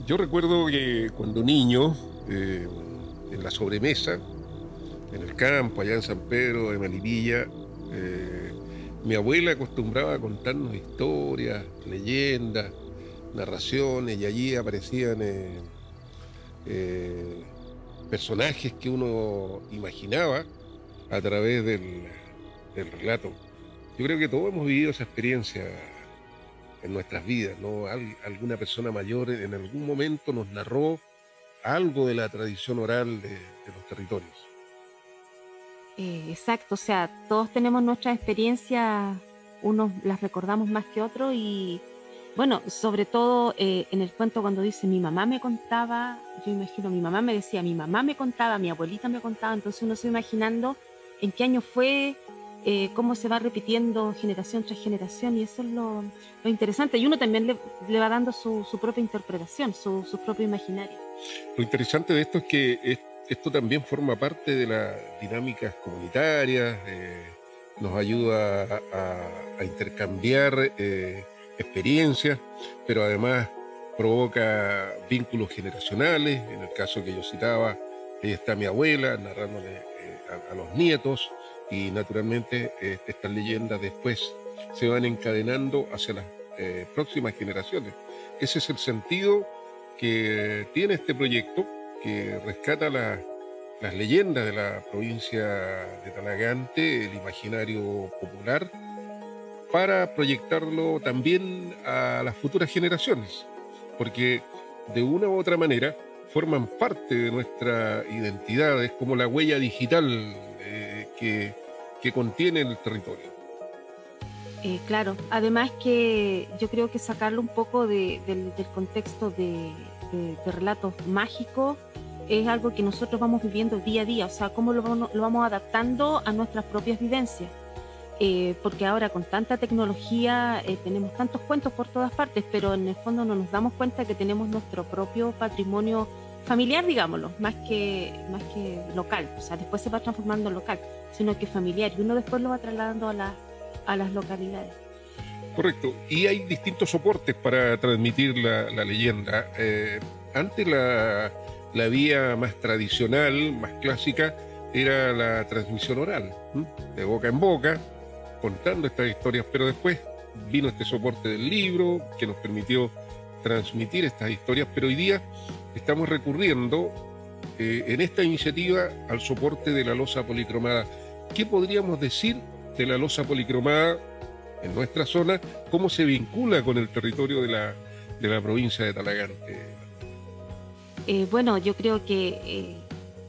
Yo recuerdo que cuando niño, en la sobremesa, en el campo, allá en San Pedro de Melipilla, eh, mi abuela acostumbraba a contarnos historias, leyendas, narraciones, y allí aparecían eh, personajes que uno imaginaba a través del relato. Yo creo que todos hemos vivido esa experiencia en nuestras vidas, ¿no? Alguna persona mayor en algún momento nos narró algo de la tradición oral de los territorios. Exacto, o sea, todos tenemos nuestras experiencias, unos las recordamos más que otros y bueno, sobre todo en el cuento cuando dice mi mamá me contaba, yo imagino mi mamá me decía, mi mamá me contaba, mi abuelita me contaba, entonces uno se va imaginando en qué año fue, cómo se va repitiendo generación tras generación y eso es lo interesante y uno también le va dando su propia interpretación, su propio imaginario. Lo interesante de esto es que esto también forma parte de las dinámicas comunitarias, nos ayuda a intercambiar experiencias, pero además provoca vínculos generacionales. En el caso que yo citaba, ahí está mi abuela narrándole a los nietos y naturalmente estas leyendas después se van encadenando hacia las próximas generaciones. Ese es el sentido que tiene este proyecto que rescata las leyendas de la provincia de Talagante, el imaginario popular, para proyectarlo también a las futuras generaciones, porque de una u otra manera forman parte de nuestra identidad, es como la huella digital que contiene el territorio. Claro, además que yo creo que sacarlo un poco del contexto de relatos mágicos es algo que nosotros vamos viviendo día a día, o sea, cómo lo vamos adaptando a nuestras propias vivencias. Porque ahora con tanta tecnología tenemos tantos cuentos por todas partes, pero en el fondo no nos damos cuenta que tenemos nuestro propio patrimonio familiar, digámoslo, más que local, o sea, después se va transformando en local, sino que familiar, y uno después lo va trasladando a las localidades. Correcto. Y hay distintos soportes para transmitir la leyenda. Antes la vía más tradicional, más clásica, era la transmisión oral, ¿m? De boca en boca, contando estas historias, pero después vino este soporte del libro que nos permitió transmitir estas historias, pero hoy día estamos recurriendo en esta iniciativa al soporte de la loza policromada. ¿Qué podríamos decir de la loza policromada en nuestra zona? ¿Cómo se vincula con el territorio de la provincia de Talagante? Bueno, yo creo que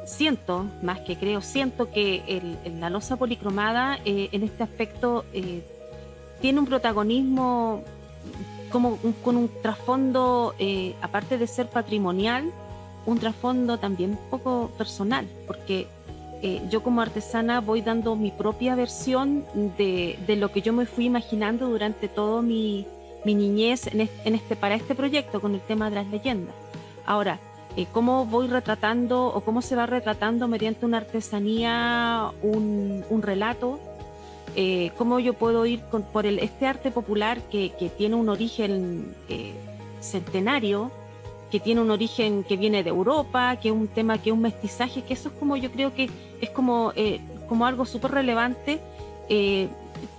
siento, más que creo, siento que la loza policromada en este aspecto tiene un protagonismo con un trasfondo, aparte de ser patrimonial, un trasfondo también un poco personal, porque yo como artesana voy dando mi propia versión de lo que yo me fui imaginando durante toda mi niñez para este proyecto con el tema de las leyendas. Ahora, cómo voy retratando o cómo se va retratando mediante una artesanía, un relato, cómo yo puedo ir por este arte popular que tiene un origen centenario, que tiene un origen que viene de Europa, que es un tema, que es un mestizaje, que eso es como yo creo que es como algo súper relevante, que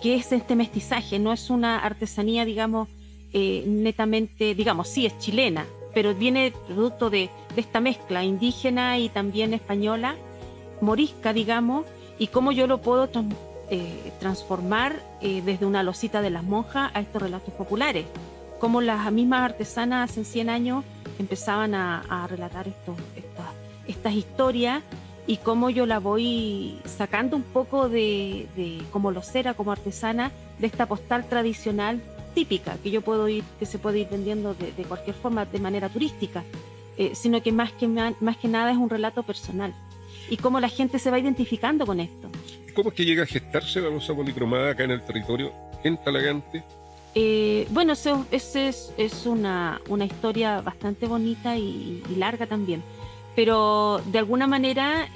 es este mestizaje, no es una artesanía, digamos, netamente, digamos, sí es chilena, pero viene producto de esta mezcla indígena y también española, morisca, digamos, y cómo yo lo puedo transformar desde una losita de las monjas a estos relatos populares, como las mismas artesanas hace 100 años empezaban a relatar estas historias y cómo yo la voy sacando un poco como losera, como artesana, de esta postal tradicional típica que se puede ir vendiendo de cualquier forma de manera turística, sino que más que nada es un relato personal y cómo la gente se va identificando con esto. ¿Cómo es que llega a gestarse la loza policromada acá en el territorio, en Talagante? Bueno, es una historia bastante bonita y larga también, pero de alguna manera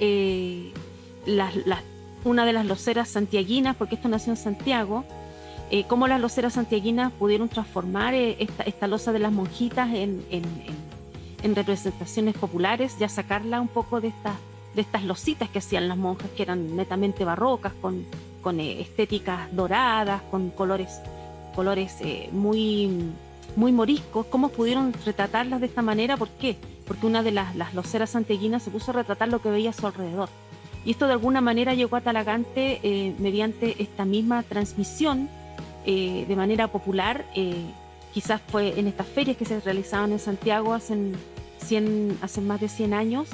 una de las loceras santiaguinas, porque esto nació en Santiago, cómo las loceras santiaguinas pudieron transformar esta loza de las monjitas en representaciones populares, ya sacarla un poco de estas lositas que hacían las monjas, que eran netamente barrocas, con estéticas doradas, con colores muy moriscos. ¿Cómo pudieron retratarlas de esta manera? ¿Por qué? Porque una de las loceras santiaguinas se puso a retratar lo que veía a su alrededor. Y esto de alguna manera llegó a Talagante mediante esta misma transmisión de manera popular. Quizás fue en estas ferias que se realizaban en Santiago hace más de 100 años.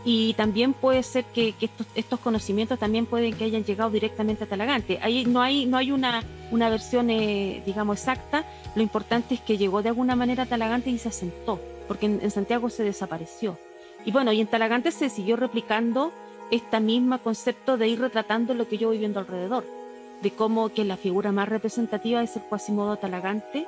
Y también puede ser que estos conocimientos también pueden que hayan llegado directamente a Talagante. Ahí no hay una versión, digamos, exacta. Lo importante es que llegó de alguna manera a Talagante y se asentó, porque en Santiago se desapareció. Y bueno, y en Talagante se siguió replicando este mismo concepto de ir retratando lo que yo voy viendo alrededor, de cómo que la figura más representativa es el Quasimodo Talagante,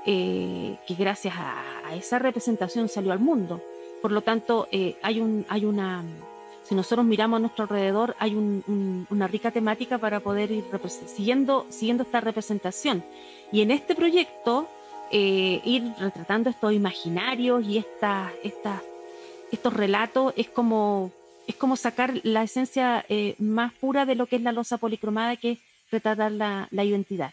que gracias a esa representación salió al mundo. Por lo tanto, si nosotros miramos a nuestro alrededor, hay una rica temática para poder ir siguiendo esta representación. Y en este proyecto, ir retratando estos imaginarios y estos relatos es como sacar la esencia más pura de lo que es la loza policromada, que es retratar la identidad.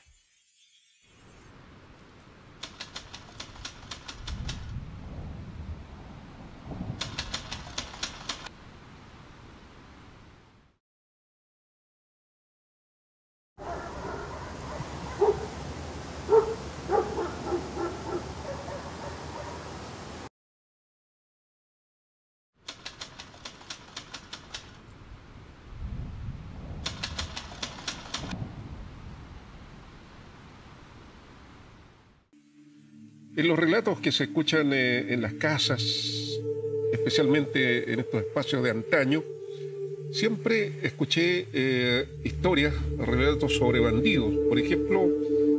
En los relatos que se escuchan en las casas, especialmente en estos espacios de antaño, siempre escuché historias, relatos sobre bandidos. Por ejemplo,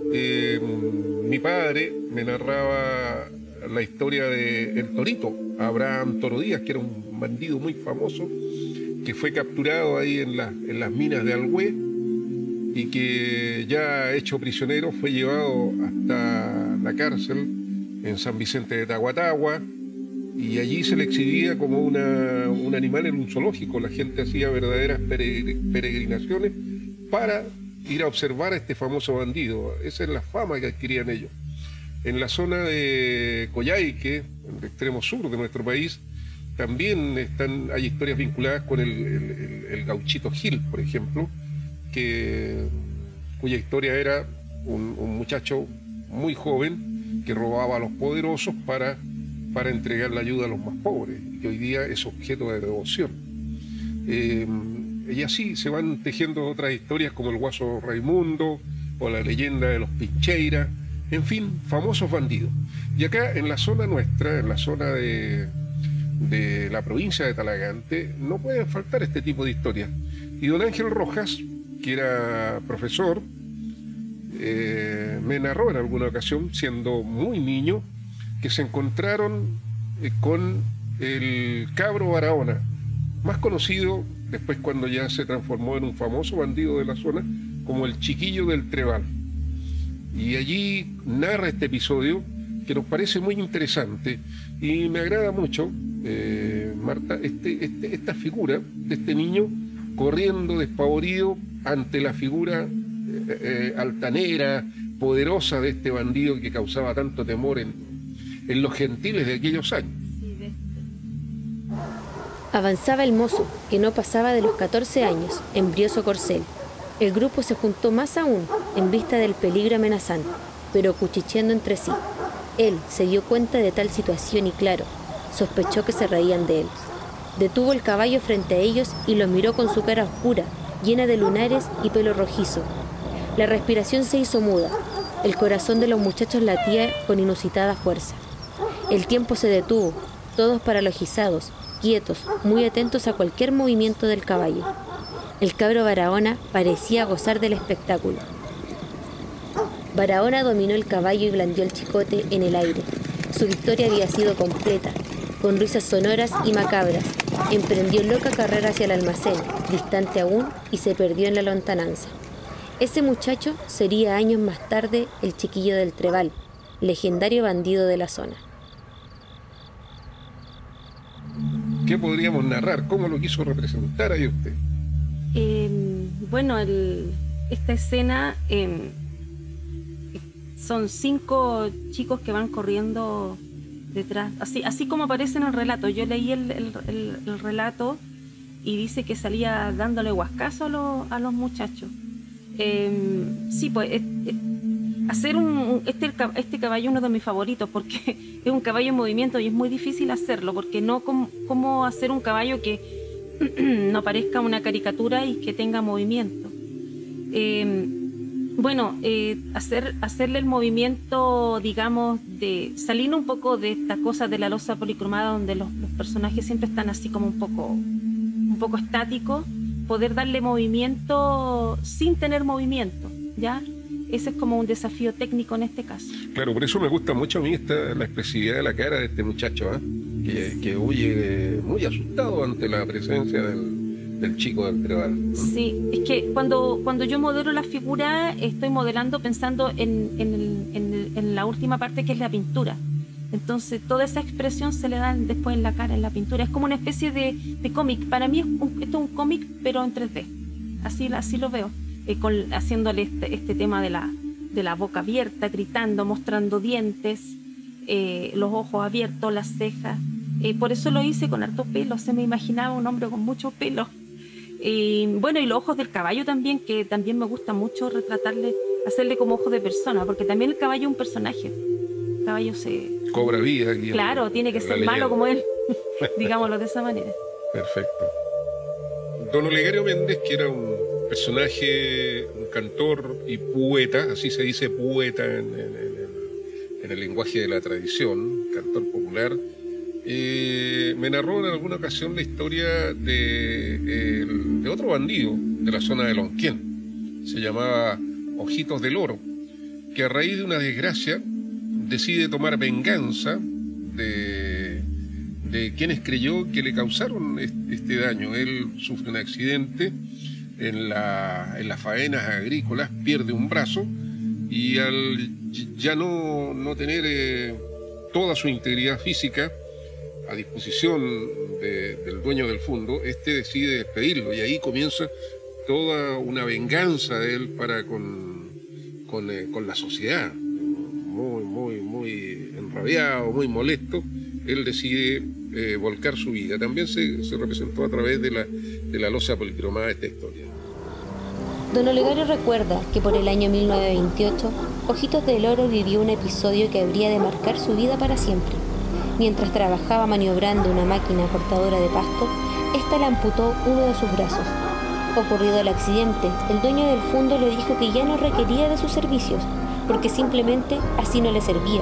mi padre me narraba la historia de El Torito, Abraham Toro Díaz, que era un bandido muy famoso, que fue capturado ahí en las minas de Alhué y que ya hecho prisionero fue llevado hasta la cárcel en San Vicente de Tahuatahua, y allí se le exhibía como un animal en un zoológico. La gente hacía verdaderas peregrinaciones para ir a observar a este famoso bandido. Esa es la fama que adquirían ellos. En la zona de Coyhaique, en el extremo sur de nuestro país, también hay historias vinculadas con el gauchito Gil, por ejemplo, cuya historia era un muchacho muy joven que robaba a los poderosos para entregar la ayuda a los más pobres, y que hoy día es objeto de devoción. Y así se van tejiendo otras historias como el Guaso Raimundo o la leyenda de los Pincheira, en fin, famosos bandidos. Y acá en la zona nuestra, en la zona de la provincia de Talagante, no pueden faltar este tipo de historias. Y don Ángel Rojas, que era profesor, me narró en alguna ocasión, siendo muy niño, que se encontraron con el Cabro Barahona, más conocido después cuando ya se transformó en un famoso bandido de la zona, como el Chiquillo del Trebal. Y allí narra este episodio que nos parece muy interesante y me agrada mucho, Marta, esta figura de este niño corriendo despavorido ante la figura altanera, poderosa de este bandido que causaba tanto temor en los gentiles de aquellos años. Avanzaba el mozo, que no pasaba de los 14 años, en brioso corcel. El grupo se juntó más aún, en vista del peligro amenazante, pero cuchicheando entre sí. Él se dio cuenta de tal situación y, claro, sospechó que se reían de él. Detuvo el caballo frente a ellos y los miró con su cara oscura, llena de lunares y pelo rojizo. La respiración se hizo muda. El corazón de los muchachos latía con inusitada fuerza. El tiempo se detuvo, todos paralizados, quietos, muy atentos a cualquier movimiento del caballo. El cabro Barahona parecía gozar del espectáculo. Barahona dominó el caballo y blandió el chicote en el aire. Su victoria había sido completa. Con risas sonoras y macabras, emprendió loca carrera hacia el almacén, distante aún, y se perdió en la lontananza. Ese muchacho sería años más tarde el Chiquillo del Trebal, legendario bandido de la zona. ¿Qué podríamos narrar? ¿Cómo lo quiso representar ahí usted? Bueno, esta escena son 5 chicos que van corriendo detrás, así como aparece en el relato. Yo leí el relato y dice que salía dándole guascazo a los muchachos. Sí, pues hacer este caballo es uno de mis favoritos porque es un caballo en movimiento y es muy difícil hacerlo, porque no como hacer un caballo que no parezca una caricatura y que tenga movimiento. Hacerle el movimiento, digamos, de salir un poco de esta cosa de la losa policromada donde los personajes siempre están así como un poco estáticos, poder darle movimiento sin tener movimiento, ¿ya? Ese es como un desafío técnico en este caso. Claro, por eso me gusta mucho a mí la expresividad de la cara de este muchacho, que huye muy asustado ante la presencia del chico del Trebal, ¿no? Sí, es que cuando yo modelo la figura, estoy modelando pensando en la última parte, que es la pintura. Entonces toda esa expresión se le da después en la cara, en la pintura. Es como una especie de cómic. Para mí esto es un cómic, pero en 3D. Así lo veo. Haciéndole este tema de la boca abierta, gritando, mostrando dientes, los ojos abiertos, las cejas. Por eso lo hice con harto pelo. Se me imaginaba un hombre con mucho pelo. Y los ojos del caballo también, que también me gusta mucho retratarle, hacerle como ojos de persona, porque también el caballo es un personaje. El caballo cobra vida aquí. Claro, tiene que ser malo como él, digámoslo de esa manera. Perfecto. Don Olegario Méndez, que era un personaje, un cantor y poeta, así se dice poeta en el lenguaje de la tradición, cantor popular, me narró en alguna ocasión la historia de otro bandido de la zona de Lonquén. Se llamaba Ojitos del Oro, que a raíz de una desgracia decide tomar venganza de quienes creyó que le causaron este daño. Él sufre un accidente en las faenas agrícolas, pierde un brazo y al ya no tener toda su integridad física a disposición del dueño del fondo, decide despedirlo y ahí comienza toda una venganza de él para con la sociedad. Muy enrabiado, muy molesto, él decide volcar su vida. También se representó a través de la losa policromada esta historia. Don Olegario recuerda que por el año 1928, Ojitos del Oro vivió un episodio que habría de marcar su vida para siempre. Mientras trabajaba maniobrando una máquina cortadora de pasto, ésta le amputó uno de sus brazos. Ocurrido el accidente, el dueño del fondo le dijo que ya no requería de sus servicios, porque simplemente así no le servía.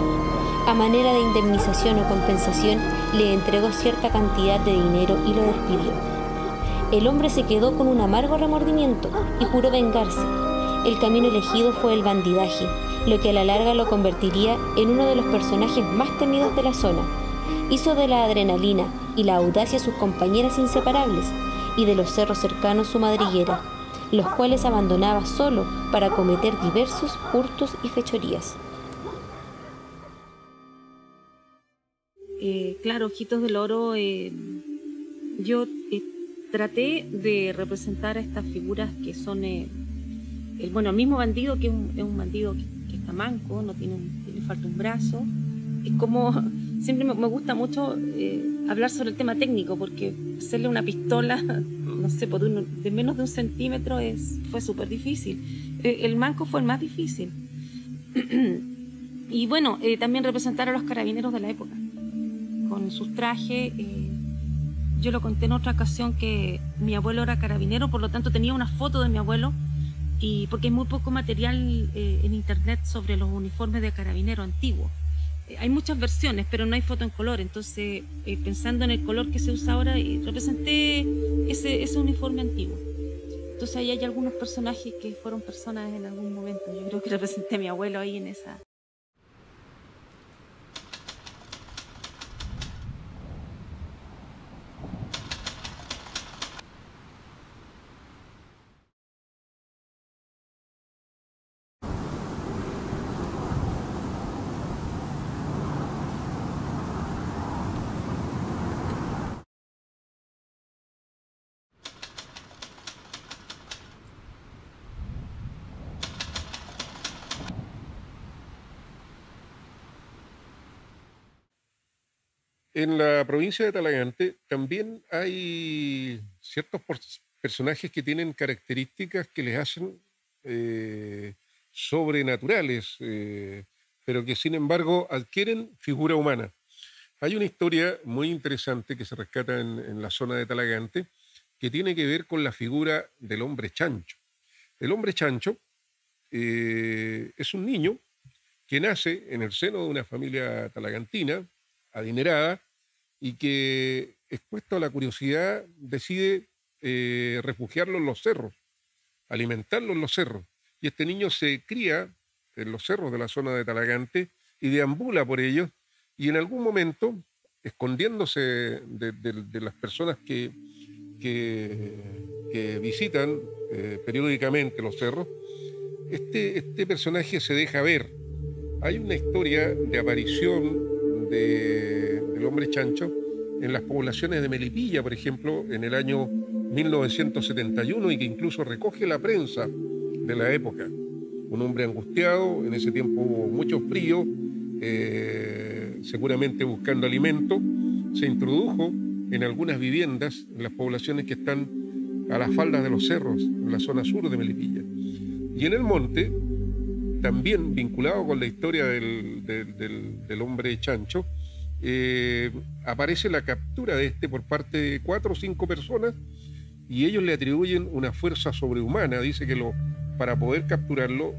A manera de indemnización o compensación, le entregó cierta cantidad de dinero y lo despidió. El hombre se quedó con un amargo remordimiento y juró vengarse. El camino elegido fue el bandidaje, lo que a la larga lo convertiría en uno de los personajes más temidos de la zona. Hizo de la adrenalina y la audacia sus compañeras inseparables, y de los cerros cercanos su madriguera, los cuales abandonaba solo para cometer diversos hurtos y fechorías. Claro, Ojitos del Oro, yo traté de representar a estas figuras que son el mismo bandido, que es un bandido que está manco, le falta un brazo. Es como, siempre me gusta mucho hablar sobre el tema técnico, porque hacerle una pistola, no sé, de menos de 1 centímetro fue súper difícil. El manco fue el más difícil. Y también representar a los carabineros de la época, con sus trajes. Yo lo conté en otra ocasión que mi abuelo era carabinero, por lo tanto tenía una foto de mi abuelo, y porque hay muy poco material en internet sobre los uniformes de carabinero antiguos. Hay muchas versiones, pero no hay foto en color. Entonces, pensando en el color que se usa ahora, representé ese uniforme antiguo. Entonces ahí hay algunos personajes que fueron personas en algún momento. Yo creo que representé a mi abuelo ahí en esa En la provincia de Talagante también hay ciertos personajes que tienen características que les hacen sobrenaturales, pero que sin embargo adquieren figura humana. Hay una historia muy interesante que se rescata en la zona de Talagante que tiene que ver con la figura del hombre chancho. El hombre chancho es un niño que nace en el seno de una familia talagantina, adinerada, y que, expuesto a la curiosidad, decide refugiarlo en los cerros, alimentarlo en los cerros. Y este niño se cría en los cerros de la zona de Talagante y deambula por ellos, y en algún momento, escondiéndose de las personas que visitan periódicamente los cerros, este personaje se deja ver. Hay una historia de aparición del hombre chancho en las poblaciones de Melipilla, por ejemplo, en el año 1971, y que incluso recoge la prensa de la época. Un hombre angustiado, en ese tiempo hubo mucho frío, seguramente buscando alimento, se introdujo en algunas viviendas en las poblaciones que están a las faldas de los cerros, en la zona sur de Melipilla. Y en el monte, también vinculado con la historia del hombre chancho, aparece la captura de por parte de 4 o 5 personas, y ellos le atribuyen una fuerza sobrehumana. Dice que para poder capturarlo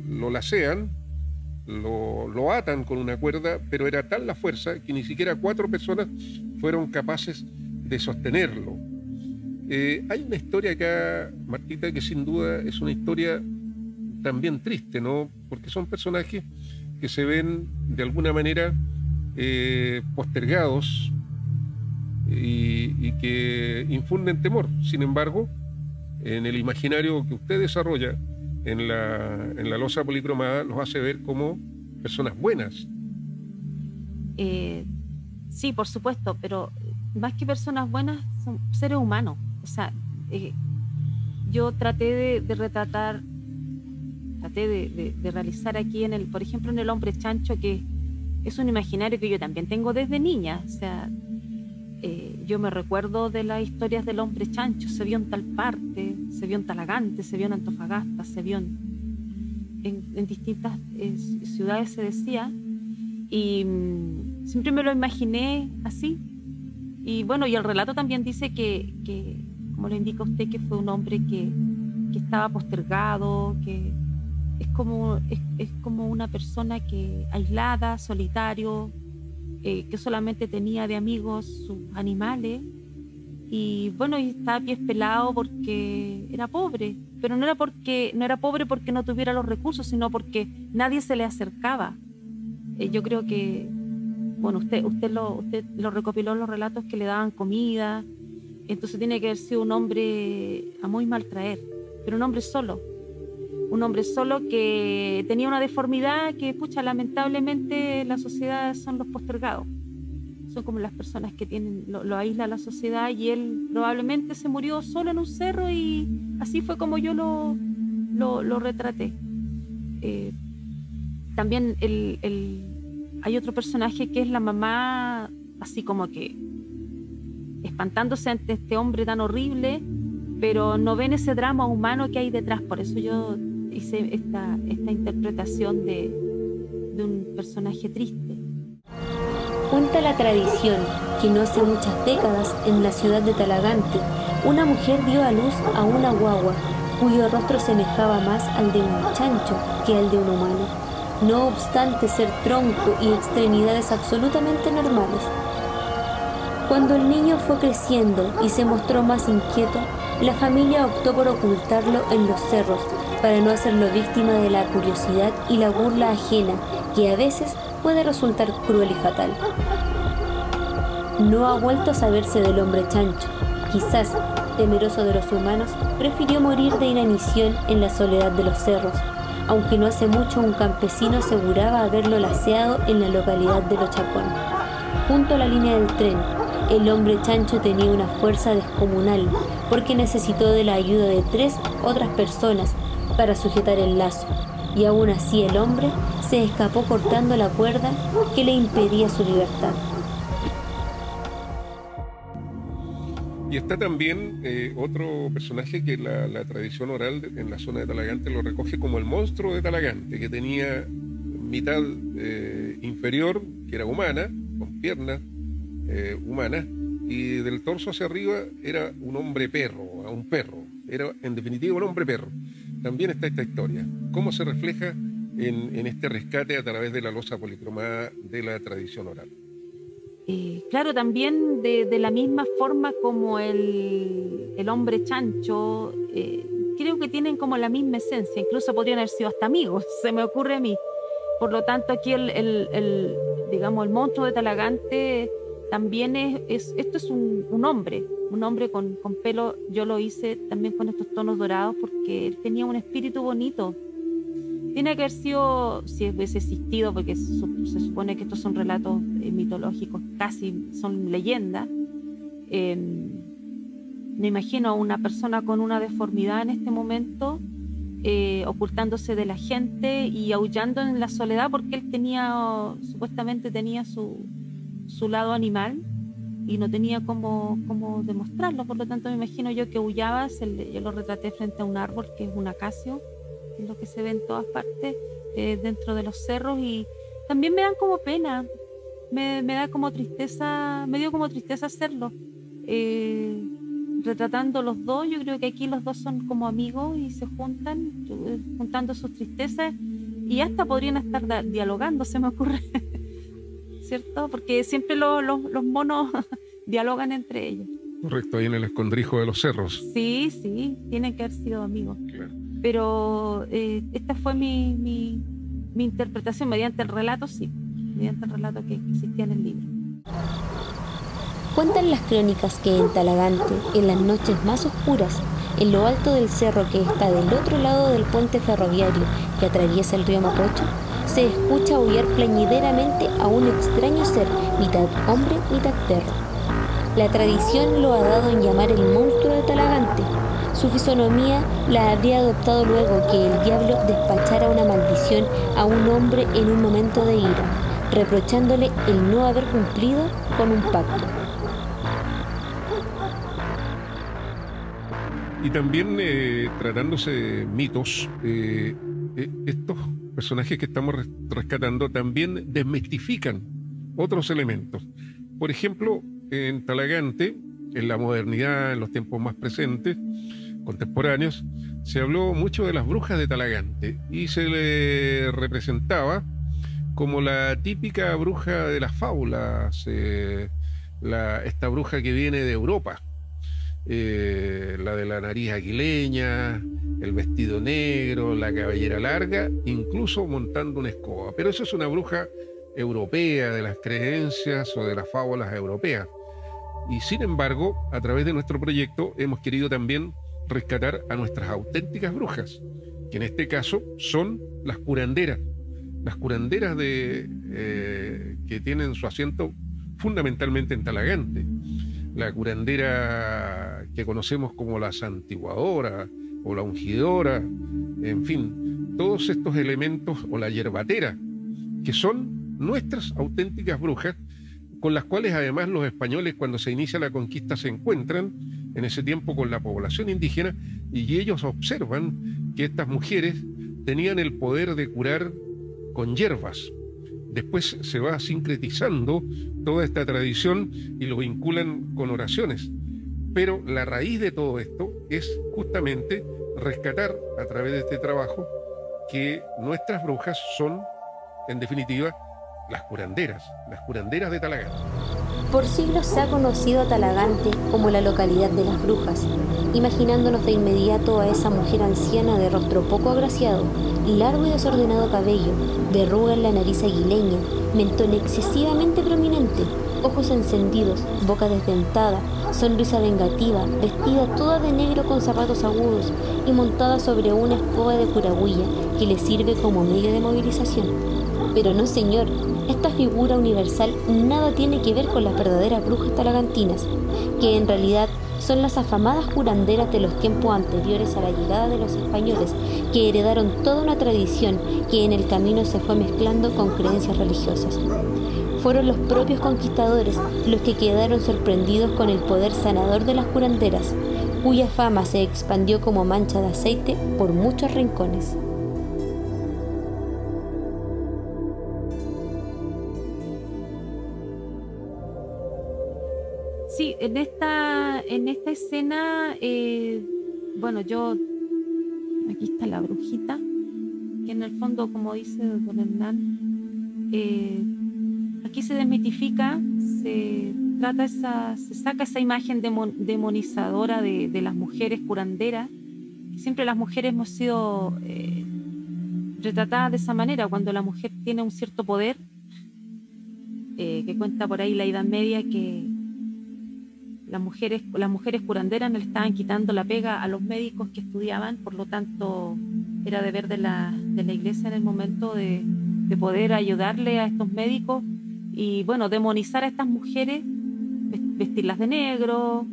lo lacean, lo atan con una cuerda, pero era tal la fuerza que ni siquiera 4 personas fueron capaces de sostenerlo. Hay una historia acá, Martita, que sin duda es una historia también triste, ¿no? Porque son personajes que se ven de alguna manera postergados y que infunden temor. Sin embargo, en el imaginario que usted desarrolla en la losa policromada, los hace ver como personas buenas. Sí, por supuesto, pero más que personas buenas, son seres humanos. O sea, yo traté de retratar, de realizar aquí, por ejemplo, en el hombre chancho, que es un imaginario que yo también tengo desde niña. O sea, yo me recuerdo de las historias del hombre chancho. Se vio en tal parte, se vio en Talagante, se vio en Antofagasta, se vio en distintas ciudades, se decía, y siempre me lo imaginé así. Y bueno, y el relato también dice que como lo indica usted, que fue un hombre que estaba postergado, que es como una persona aislada, solitario, que solamente tenía de amigos sus animales, y bueno, y estaba a pies pelados porque era pobre, pero no era pobre porque no tuviera los recursos, sino porque nadie se le acercaba. Yo creo que, bueno, usted lo recopiló en los relatos, que le daban comida. Entonces tiene que haber sido un hombre a muy mal traer, pero un hombre solo que tenía una deformidad que, pucha, lamentablemente la sociedad son los postergados. Son como las personas que lo aísla la sociedad, y él probablemente se murió solo en un cerro, y así fue como yo lo retraté. También hay otro personaje que es la mamá, así como que espantándose ante este hombre tan horrible, pero no ven ese drama humano que hay detrás. Por eso yo hice esta interpretación de un personaje triste. Cuenta la tradición que no hace muchas décadas, en la ciudad de Talagante, una mujer dio a luz a una guagua cuyo rostro semejaba más al de un chancho que al de un humano, no obstante ser tronco y extremidades absolutamente normales. Cuando el niño fue creciendo y se mostró más inquieto, la familia optó por ocultarlo en los cerros para no hacerlo víctima de la curiosidad y la burla ajena, que a veces puede resultar cruel y fatal. No ha vuelto a saberse del hombre chancho. Quizás, temeroso de los humanos, prefirió morir de inanición en la soledad de los cerros, aunque no hace mucho un campesino aseguraba haberlo laceado en la localidad de Lochapón. Junto a la línea del tren, el hombre chancho tenía una fuerza descomunal, porque necesitó de la ayuda de 3 otras personas para sujetar el lazo, y aún así el hombre se escapó cortando la cuerda que le impedía su libertad. Y está también otro personaje que la tradición oral en la zona de Talagante lo recoge como el monstruo de Talagante, que tenía mitad inferior, que era humana, con piernas humanas, y del torso hacia arriba era un hombre perro, un perro. Era en definitiva un hombre perro. También está esta historia. ¿Cómo se refleja en este rescate a través de la losa policromada de la tradición oral? Claro, también de la misma forma como el hombre chancho, creo que tienen como la misma esencia, incluso podrían haber sido hasta amigos, se me ocurre a mí. Por lo tanto, aquí digamos, el monstruo de Talagante también esto es un hombre con pelo. Yo lo hice también con estos tonos dorados porque él tenía un espíritu bonito. Tiene que haber sido, si hubiese existido, porque se supone que estos son relatos mitológicos, casi son leyendas. Me imagino a una persona con una deformidad en este momento, ocultándose de la gente y aullando en la soledad, porque él supuestamente tenía su lado animal y no tenía cómo demostrarlo. Por lo tanto, me imagino yo que aullaba. Yo lo retraté frente a un árbol que es un acacio, es lo que se ve en todas partes, dentro de los cerros, y también me dan como pena, me da como tristeza, me dio como tristeza hacerlo. Retratando los dos, yo creo que aquí los dos son como amigos y se juntan, juntando sus tristezas, y hasta podrían estar dialogando, se me ocurre, ¿cierto? Porque siempre los monos dialogan entre ellos. Correcto, ahí en el escondrijo de los cerros. Sí, tienen que haber sido amigos. Claro. Pero esta fue mi interpretación mediante el relato, mediante el relato que existía en el libro. Cuentan las crónicas que en Talagante, en las noches más oscuras, en lo alto del cerro que está del otro lado del puente ferroviario que atraviesa el río Mapocho, se escucha aullar plañideramente a un extraño ser, mitad hombre, mitad perro. La tradición lo ha dado en llamar el monstruo de Talagante. Su fisonomía la habría adoptado luego que el diablo despachara una maldición a un hombre en un momento de ira, reprochándole el no haber cumplido con un pacto. Y también tratándose de mitos, estos personajes que estamos rescatando también desmistifican otros elementos. Por ejemplo, en Talagante, en la modernidad, en los tiempos más presentes, contemporáneos, se habló mucho de las brujas de Talagante y se le representaba como la típica bruja de las fábulas, esta bruja que viene de Europa, la de la nariz aguileña, el vestido negro, la cabellera larga, incluso montando una escoba. Pero eso es una bruja europea, de las creencias o de las fábulas europeas. Y sin embargo, a través de nuestro proyecto hemos querido también rescatar a nuestras auténticas brujas, que en este caso son las curanderas que tienen su asiento fundamentalmente en Talagante. La curandera que conocemos como la santiguadora o la ungidora, en fin, todos estos elementos, o la yerbatera, que son nuestras auténticas brujas, con las cuales además los españoles, cuando se inicia la conquista, se encuentran en ese tiempo con la población indígena, y ellos observan que estas mujeres tenían el poder de curar con hierbas. Después se va sincretizando toda esta tradición y lo vinculan con oraciones. Pero la raíz de todo esto es justamente rescatar a través de este trabajo que nuestras brujas son, en definitiva, las curanderas de Talagante. Por siglos se ha conocido a Talagante como la localidad de las brujas, imaginándonos de inmediato a esa mujer anciana de rostro poco agraciado, largo y desordenado cabello, verruga en la nariz aguileña, mentón excesivamente prominente, ojos encendidos, boca desdentada, sonrisa vengativa, vestida toda de negro con zapatos agudos y montada sobre una escoba de curagüilla que le sirve como medio de movilización. Pero no, señor, esta figura universal nada tiene que ver con las verdaderas brujas talagantinas, que en realidad son las afamadas curanderas de los tiempos anteriores a la llegada de los españoles, que heredaron toda una tradición que en el camino se fue mezclando con creencias religiosas. Fueron los propios conquistadores los que quedaron sorprendidos con el poder sanador de las curanderas, cuya fama se expandió como mancha de aceite por muchos rincones. Sí, en esta escena, bueno, aquí está la brujita, que en el fondo, como dice don Hernán, aquí se desmitifica, se saca esa imagen demonizadora de las mujeres curanderas. Siempre las mujeres hemos sido retratadas de esa manera, cuando la mujer tiene un cierto poder, que cuenta por ahí la Edad Media, que las mujeres curanderas le estaban quitando la pega a los médicos que estudiaban, por lo tanto era deber de la iglesia en el momento de poder ayudarle a estos médicos y bueno, demonizar a estas mujeres, vestirlas de negro,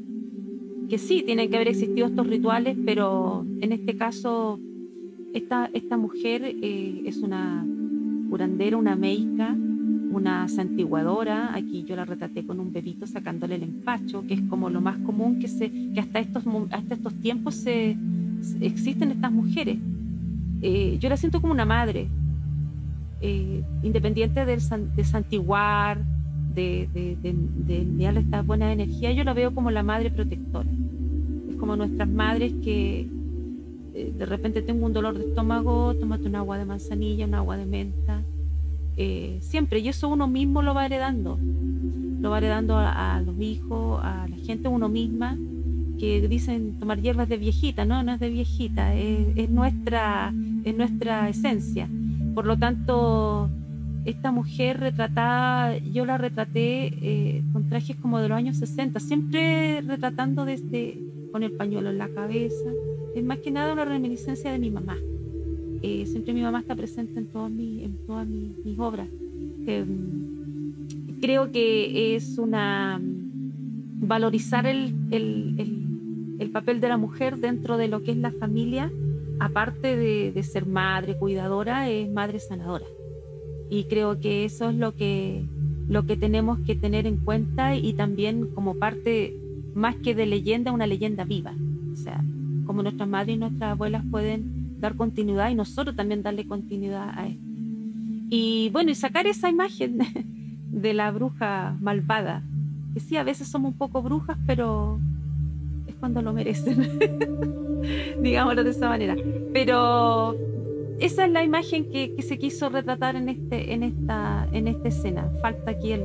que sí, tienen que haber existido estos rituales, pero en este caso esta mujer es una curandera, una meica, una santiguadora. Aquí yo la retraté con un bebito sacándole el empacho, que es como lo más común que hasta estos tiempos existen estas mujeres. Yo la siento como una madre, independiente de santiguar, de enviarle esta buena energía. Yo la veo como la madre protectora. Es como nuestras madres que de repente tengo un dolor de estómago, tómate un agua de manzanilla, un agua de menta. Siempre, y eso uno mismo lo va heredando a los hijos, a la gente, uno misma, que dicen tomar hierbas de viejita. No es de viejita, es nuestra esencia. Por lo tanto, esta mujer retratada, yo la retraté con trajes como de los años 60, siempre retratando con el pañuelo en la cabeza. Es más que nada una reminiscencia de mi mamá. Siempre mi mamá está presente en todas mis obras. Creo que es valorizar el papel de la mujer dentro de lo que es la familia, aparte de ser madre cuidadora, es madre sanadora. Y creo que eso es lo que tenemos que tener en cuenta, y también como parte, más que de leyenda, una leyenda viva. O sea, como nuestras madres y nuestras abuelas pueden dar continuidad, y nosotros también darle continuidad a esto. Y bueno, y sacar esa imagen de la bruja malvada, que sí, a veces somos un poco brujas, pero es cuando lo merecen, digámoslo de esa manera. Pero esa es la imagen que se quiso retratar en esta escena. Falta aquí el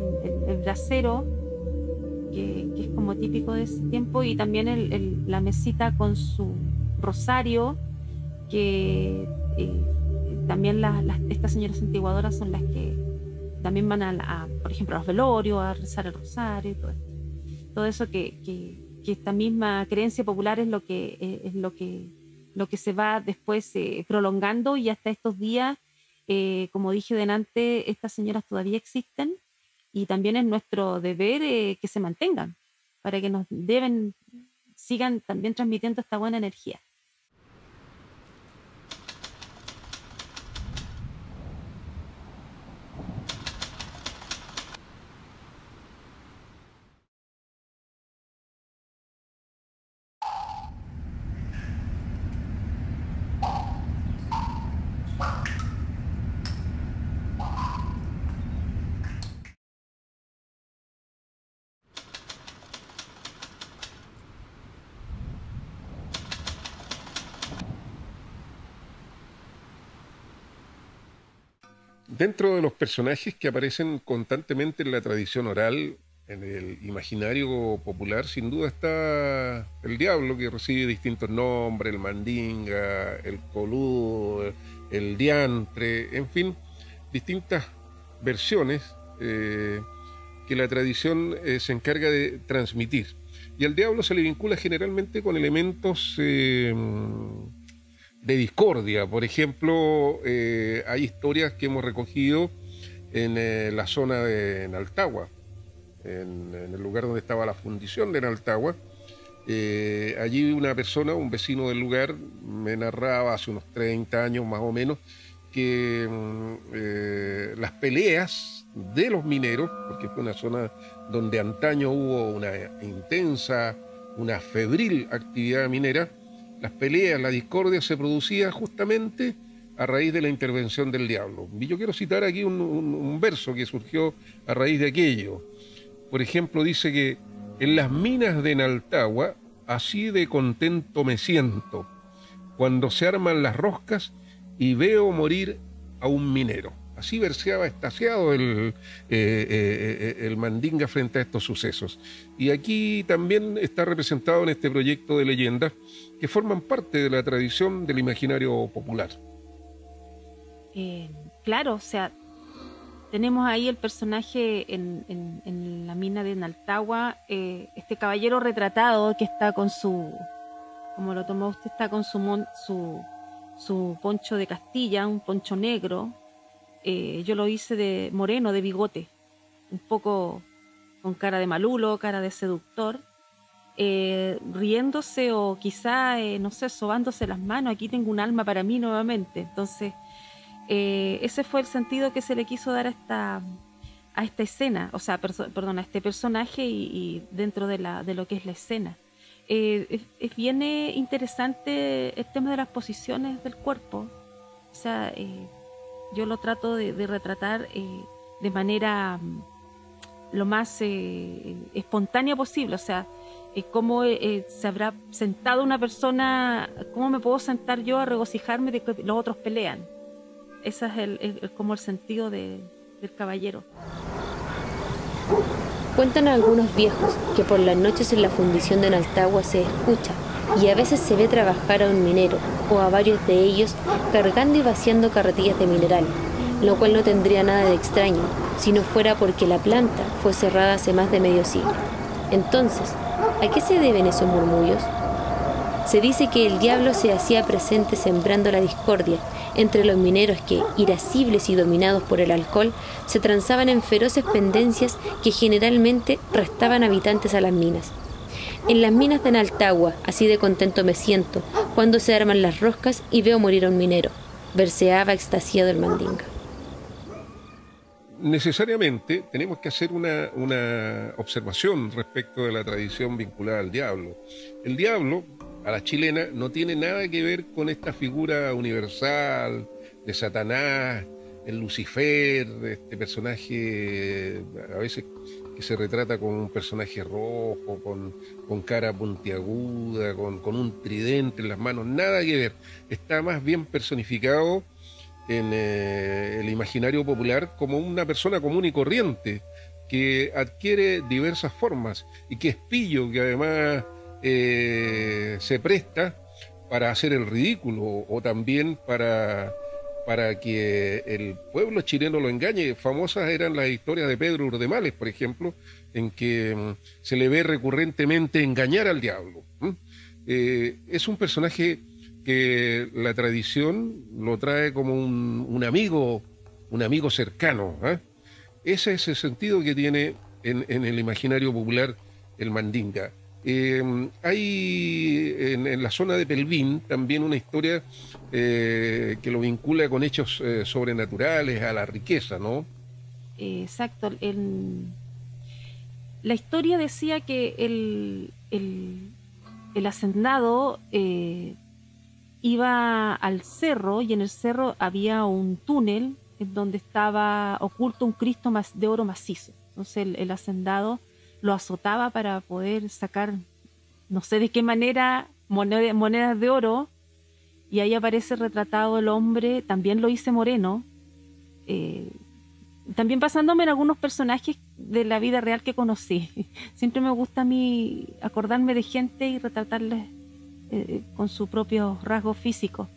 brasero, que es como típico de ese tiempo, y también la mesita con su rosario, que también estas señoras santiguadoras son las que también van por ejemplo, a los velorios, a rezar el rosario y todo esto. Todo eso que esta misma creencia popular es lo que se va después prolongando, y hasta estos días, como dije delante, estas señoras todavía existen, y también es nuestro deber que se mantengan, para que sigan también transmitiendo esta buena energía. Dentro de los personajes que aparecen constantemente en la tradición oral, en el imaginario popular, sin duda está el diablo, que recibe distintos nombres: el mandinga, el coludo, el diantre, en fin, distintas versiones que la tradición se encarga de transmitir. Y al diablo se le vincula generalmente con elementos de discordia. Por ejemplo, hay historias que hemos recogido en la zona de Naltagua, en el lugar donde estaba la fundición de Naltagua, Allí una persona, un vecino del lugar, me narraba hace unos 30 años más o menos que las peleas de los mineros, porque fue una zona donde antaño hubo una intensa, una febril actividad minera, las peleas, la discordia se producía justamente a raíz de la intervención del diablo. Y yo quiero citar aquí un verso que surgió a raíz de aquello. Por ejemplo, dice que en las minas de Naltagua, así de contento me siento, cuando se arman las roscas y veo morir a un minero. Así verseaba extasiado el Mandinga frente a estos sucesos. Y aquí también está representado en este proyecto de leyendas que forman parte de la tradición del imaginario popular. Claro, o sea, tenemos ahí el personaje en la mina de Naltagua, este caballero retratado que está con su, como lo tomó usted, está con su poncho de Castilla, un poncho negro. Yo lo hice de moreno, de bigote, un poco con cara de malulo, cara de seductor, riéndose o quizá, no sé, sobándose las manos. Aquí tengo un alma para mí nuevamente. Entonces, ese fue el sentido que se le quiso dar a esta escena, o sea, perdón, a este personaje y dentro de lo que es la escena. Es bien interesante el tema de las posiciones del cuerpo. O sea, yo lo trato de retratar de manera lo más espontánea posible. O sea, cómo se habrá sentado una persona, cómo me puedo sentar yo a regocijarme de que los otros pelean. Ese es como el sentido del caballero. Cuentan algunos viejos que por las noches en la fundición de Naltagua se escucha y a veces se ve trabajar a un minero o a varios de ellos cargando y vaciando carretillas de mineral, lo cual no tendría nada de extraño si no fuera porque la planta fue cerrada hace más de medio siglo. Entonces, ¿a qué se deben esos murmullos? Se dice que el diablo se hacía presente sembrando la discordia entre los mineros que, irascibles y dominados por el alcohol, se transaban en feroces pendencias que generalmente restaban habitantes a las minas. En las minas de Naltagua, así de contento me siento, cuando se arman las roscas y veo morir a un minero, verseaba extasiado el Mandinga. Necesariamente tenemos que hacer una observación respecto de la tradición vinculada al diablo. El diablo, a la chilena, no tiene nada que ver con esta figura universal de Satanás, el Lucifer, este personaje a veces que se retrata con un personaje rojo, con cara puntiaguda, con un tridente en las manos. Nada que ver. Está más bien personificado en el imaginario popular como una persona común y corriente que adquiere diversas formas y que es pillo, que además se presta para hacer el ridículo o también para que el pueblo chileno lo engañe. Famosas eran las historias de Pedro Urdemales, por ejemplo, en que se le ve recurrentemente engañar al diablo. Es un personaje que la tradición lo trae como un amigo cercano. Ese es el sentido que tiene en el imaginario popular el Mandinga. Hay en la zona de Pelvín también una historia que lo vincula con hechos sobrenaturales, a la riqueza, ¿no? Exacto. La historia decía que el hacendado iba al cerro y en el cerro había un túnel en donde estaba oculto un Cristo de oro macizo. Entonces el hacendado lo azotaba para poder sacar, no sé de qué manera, monedas de oro, y ahí aparece retratado el hombre. También lo hice moreno, también basándome en algunos personajes de la vida real que conocí. Siempre me gusta a mí acordarme de gente y retratarles con su propio rasgo físico.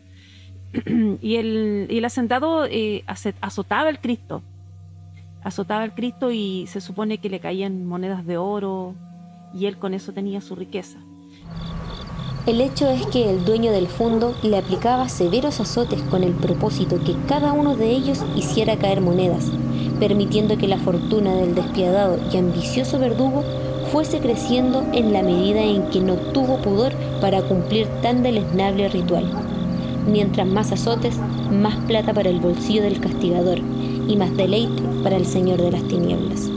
Y el hacendado azotaba al Cristo. Y se supone que le caían monedas de oro y él con eso tenía su riqueza. El hecho es que el dueño del fondo le aplicaba severos azotes con el propósito que cada uno de ellos hiciera caer monedas, permitiendo que la fortuna del despiadado y ambicioso verdugo fuese creciendo en la medida en que no tuvo pudor para cumplir tan deleznable ritual. Mientras más azotes, más plata para el bolsillo del castigador y más deleite para el Señor de las Tinieblas.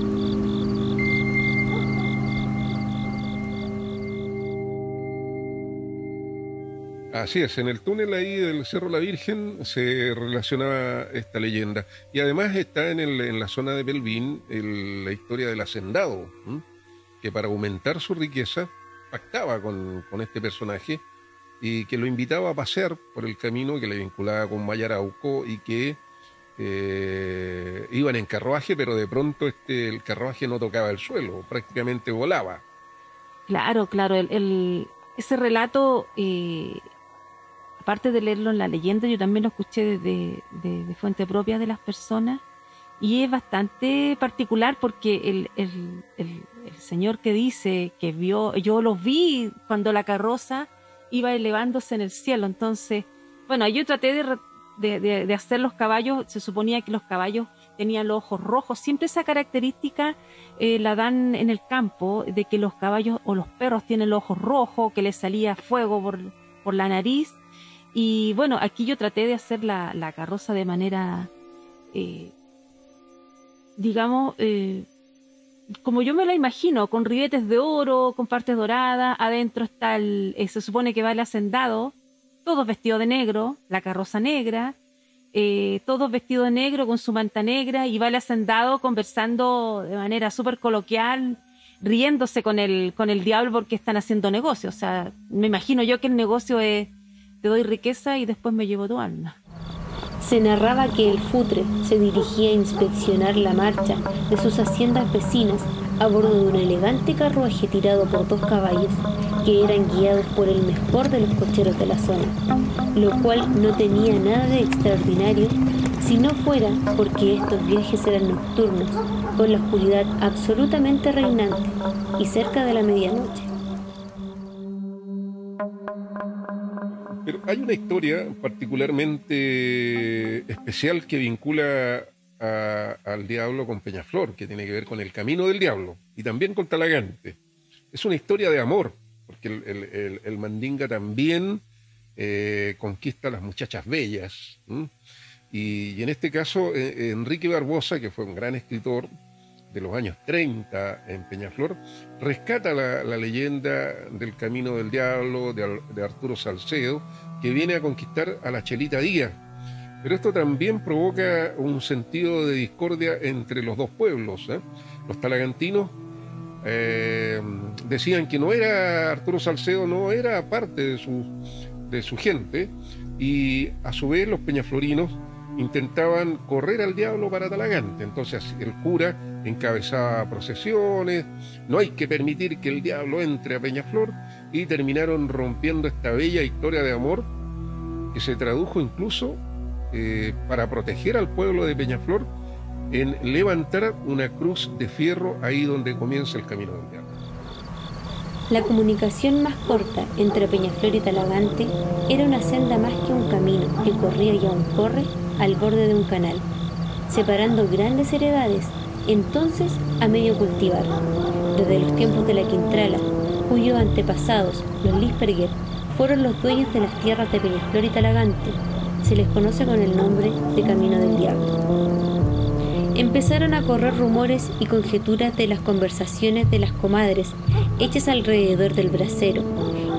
Así es, en el túnel ahí del Cerro La Virgen se relacionaba esta leyenda. Y además está en la zona de Belvín la historia del hacendado, ¿m? Que para aumentar su riqueza pactaba con este personaje y que lo invitaba a pasear por el camino que le vinculaba con Mayarauco y que iban en carruaje, pero de pronto el carruaje no tocaba el suelo, prácticamente volaba. Claro, claro, ese relato, aparte de leerlo en la leyenda, yo también lo escuché de fuente propia de las personas, y es bastante particular porque el señor que dice que vio, yo los vi cuando la carroza iba elevándose en el cielo. Entonces, bueno, yo traté de hacer los caballos. Se suponía que los caballos tenían los ojos rojos. Siempre esa característica la dan en el campo, de que los caballos o los perros tienen los ojos rojos, que les salía fuego por la nariz. Y bueno, aquí yo traté de hacer la carroza de manera, digamos, como yo me la imagino, con ribetes de oro, con partes doradas. Adentro está se supone que va el hacendado, todos vestidos de negro, la carroza negra, todos vestidos de negro con su manta negra, y va el hacendado conversando de manera súper coloquial, riéndose con el diablo porque están haciendo negocio. O sea, me imagino yo que el negocio es: te doy riqueza y después me llevo tu alma. Se narraba que el Futre se dirigía a inspeccionar la marcha de sus haciendas vecinas a bordo de un elegante carruaje tirado por 2 caballos que eran guiados por el mejor de los cocheros de la zona, lo cual no tenía nada de extraordinario si no fuera porque estos viajes eran nocturnos, con la oscuridad absolutamente reinante y cerca de la medianoche. Pero hay una historia particularmente especial que vincula al diablo con Peñaflor, que tiene que ver con el camino del diablo y también con Talagante. Es una historia de amor, porque el Mandinga también conquista a las muchachas bellas. Y en este caso, Enrique Barbosa, que fue un gran escritor de los años 30 en Peñaflor, rescata la leyenda del Camino del Diablo de Arturo Salcedo, que viene a conquistar a la Chelita Díaz. Pero esto también provoca un sentido de discordia entre los dos pueblos. Los talagantinos decían que no era Arturo Salcedo, no era parte de su gente, y a su vez los peñaflorinos intentaban correr al diablo para Talagante. Entonces el cura encabezaba procesiones: no hay que permitir que el diablo entre a Peñaflor, y terminaron rompiendo esta bella historia de amor que se tradujo incluso para proteger al pueblo de Peñaflor en levantar una cruz de fierro ahí donde comienza el camino del diablo. La comunicación más corta entre Peñaflor y Talagante era una senda más que un camino que corría y aún corre al borde de un canal, separando grandes heredades, entonces a medio cultivar, desde los tiempos de la Quintrala, cuyos antepasados, los Lisperger, fueron los dueños de las tierras de Peñaflor y Talagante. Se les conoce con el nombre de Camino del Diablo. Empezaron a correr rumores y conjeturas de las conversaciones de las comadres hechas alrededor del brasero,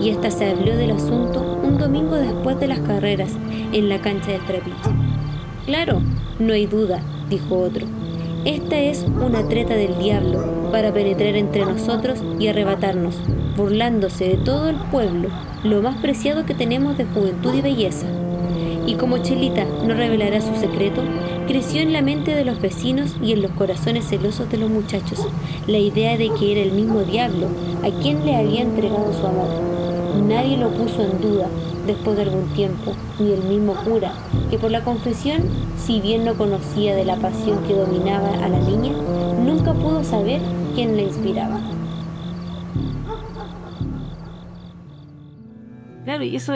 y hasta se habló del asunto un domingo después de las carreras en la cancha del Trapiche. Claro, no hay duda, dijo otro. Esta es una treta del diablo para penetrar entre nosotros y arrebatarnos, burlándose de todo el pueblo, lo más preciado que tenemos de juventud y belleza. Y como Chelita no revelará su secreto, creció en la mente de los vecinos y en los corazones celosos de los muchachos la idea de que era el mismo diablo a quien le había entregado su amor. Nadie lo puso en duda después de algún tiempo, ni el mismo cura, que por la confesión, si bien no conocía de la pasión que dominaba a la niña, nunca pudo saber quién la inspiraba. Claro, y eso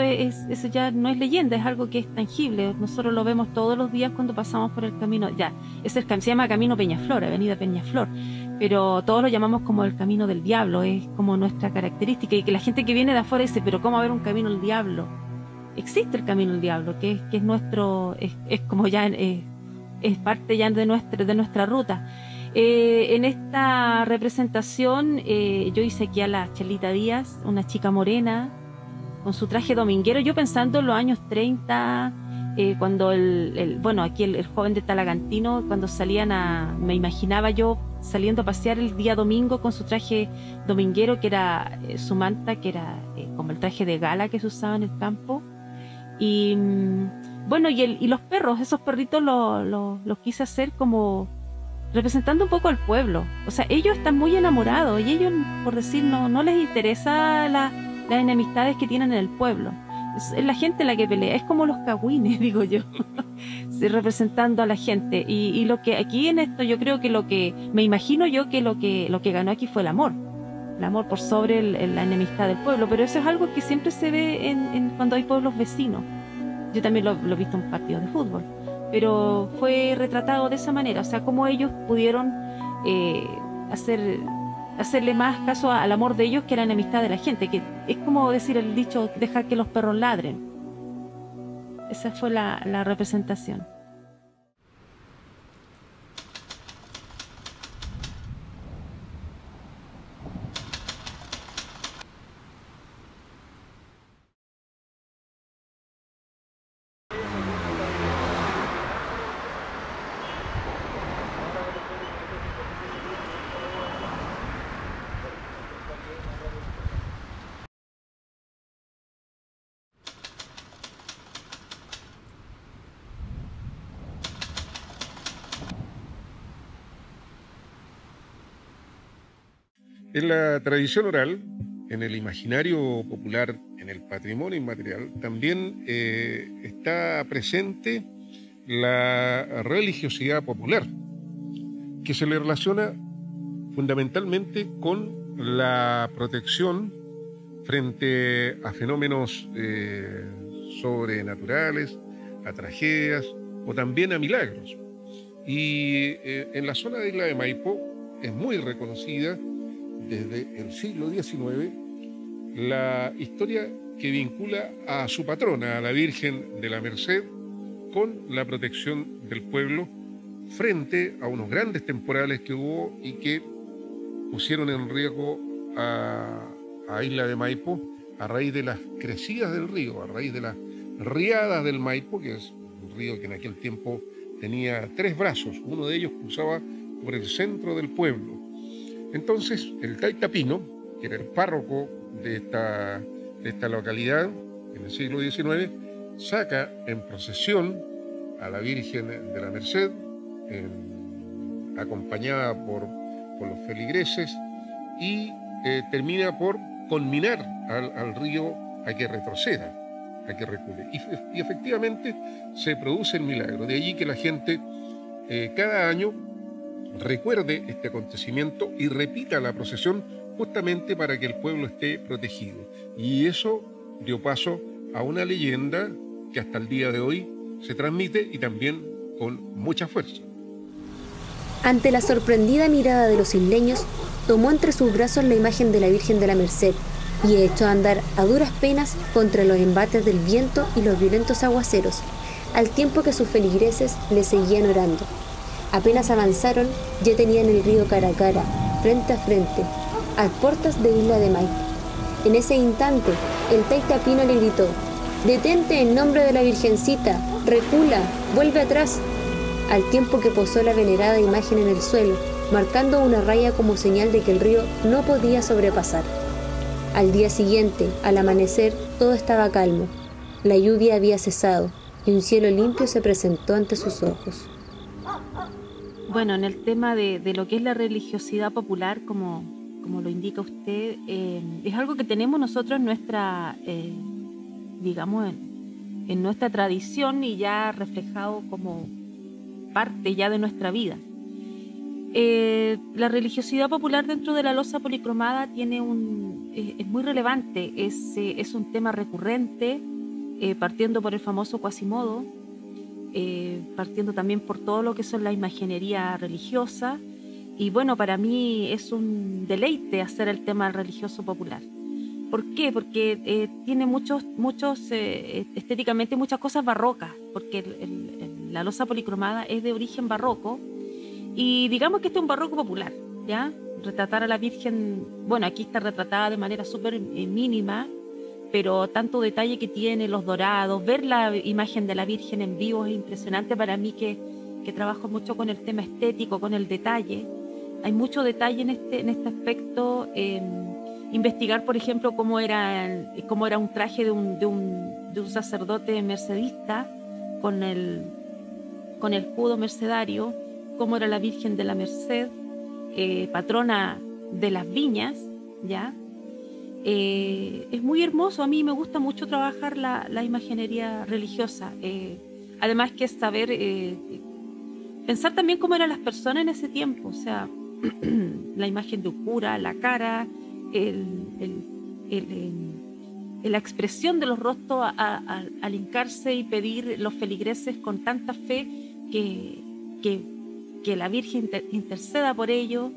ya no es leyenda, es algo que es tangible. Nosotros lo vemos todos los días cuando pasamos por el camino. Ya, se llama Camino Peñaflor, Avenida Peñaflor. pero todos lo llamamos como el camino del diablo, es como nuestra característica, y que la gente que viene de afuera dice, pero ¿cómo haber un camino del diablo? Existe el camino del diablo, que es nuestro, es como ya, es parte ya de nuestra ruta. En esta representación yo hice aquí a la Chelita Díaz, una chica morena, con su traje dominguero, yo pensando en los años 30, cuando bueno, aquí el joven de Talagantino, cuando salían me imaginaba yo saliendo a pasear el día domingo con su traje dominguero, que era su manta, que era como el traje de gala que se usaba en el campo. Y bueno, y los perros, esos perritos los quise hacer como representando un poco al pueblo. O sea, ellos están muy enamorados y ellos, por decir, no les interesa las enemistades que tienen en el pueblo. Es la gente la que pelea, es como los cagüines, digo yo, sí, representando a la gente. Y lo que aquí en esto, yo creo que me imagino yo que lo que ganó aquí fue el amor por sobre la enemistad del pueblo, pero eso es algo que siempre se ve cuando hay pueblos vecinos. Yo también lo he visto en partidos de fútbol, pero fue retratado de esa manera, o sea, cómo ellos pudieron hacerle más caso al amor de ellos que a la enemistad de la gente, que es como decir el dicho, dejar que los perros ladren. Esa fue la representación. En la tradición oral, en el imaginario popular, en el patrimonio inmaterial, también está presente la religiosidad popular, que se le relaciona fundamentalmente con la protección frente a fenómenos sobrenaturales, a tragedias o también a milagros. Y en la zona de Isla de Maipo es muy reconocida desde el siglo XIX la historia que vincula a su patrona, a la Virgen de la Merced, con la protección del pueblo frente a unos grandes temporales que hubo y que pusieron en riesgo a Isla de Maipo a raíz de las crecidas del río, a raíz de las riadas del Maipo, que es un río que en aquel tiempo tenía 3 brazos, uno de ellos cruzaba por el centro del pueblo. Entonces, el Taita Pino, que era el párroco de esta localidad en el siglo XIX, saca en procesión a la Virgen de la Merced, acompañada por los feligreses, y termina por conminar al río a que retroceda, a que recule. Y efectivamente se produce el milagro. De allí que la gente cada año recuerde este acontecimiento y repita la procesión justamente para que el pueblo esté protegido. Y eso dio paso a una leyenda que hasta el día de hoy se transmite y también con mucha fuerza. Ante la sorprendida mirada de los isleños, tomó entre sus brazos la imagen de la Virgen de la Merced y echó a andar a duras penas contra los embates del viento y los violentos aguaceros, al tiempo que sus feligreses le seguían orando. Apenas avanzaron, ya tenían el río cara a cara, frente a frente, a puertas de Isla de Maipo. En ese instante, el Taita Pino le gritó: «¡Detente en nombre de la Virgencita! ¡Recula! ¡Vuelve atrás!», al tiempo que posó la venerada imagen en el suelo, marcando una raya como señal de que el río no podía sobrepasar. Al día siguiente, al amanecer, todo estaba calmo. La lluvia había cesado y un cielo limpio se presentó ante sus ojos. Bueno, en el tema de lo que es la religiosidad popular, como lo indica usted, es algo que tenemos nosotros en nuestra, digamos, en nuestra tradición y ya reflejado como parte ya de nuestra vida. La religiosidad popular dentro de la loza policromada es muy relevante, es un tema recurrente, partiendo por el famoso Quasimodo, partiendo también por todo lo que son la imaginería religiosa Y bueno, para mí es un deleite hacer el tema religioso popular. ¿Por qué? Porque tiene estéticamente muchas cosas barrocas, porque la loza policromada es de origen barroco, y digamos que este es un barroco popular, ¿ya? Retratar a la Virgen, bueno, aquí está retratada de manera súper mínima, pero tanto detalle que tiene, los dorados, ver la imagen de la Virgen en vivo es impresionante para mí, que trabajo mucho con el tema estético, con el detalle. Hay mucho detalle en este aspecto. Investigar, por ejemplo, cómo era un traje de un sacerdote mercedista con el escudo mercedario, cómo era la Virgen de la Merced, patrona de las viñas, ¿ya? Es muy hermoso. A mí me gusta mucho trabajar la imaginería religiosa. Además que es saber pensar también cómo eran las personas en ese tiempo, o sea, la imagen de un cura, la cara, la expresión de los rostros al hincarse y pedir los feligreses con tanta fe que la Virgen interceda por ellos,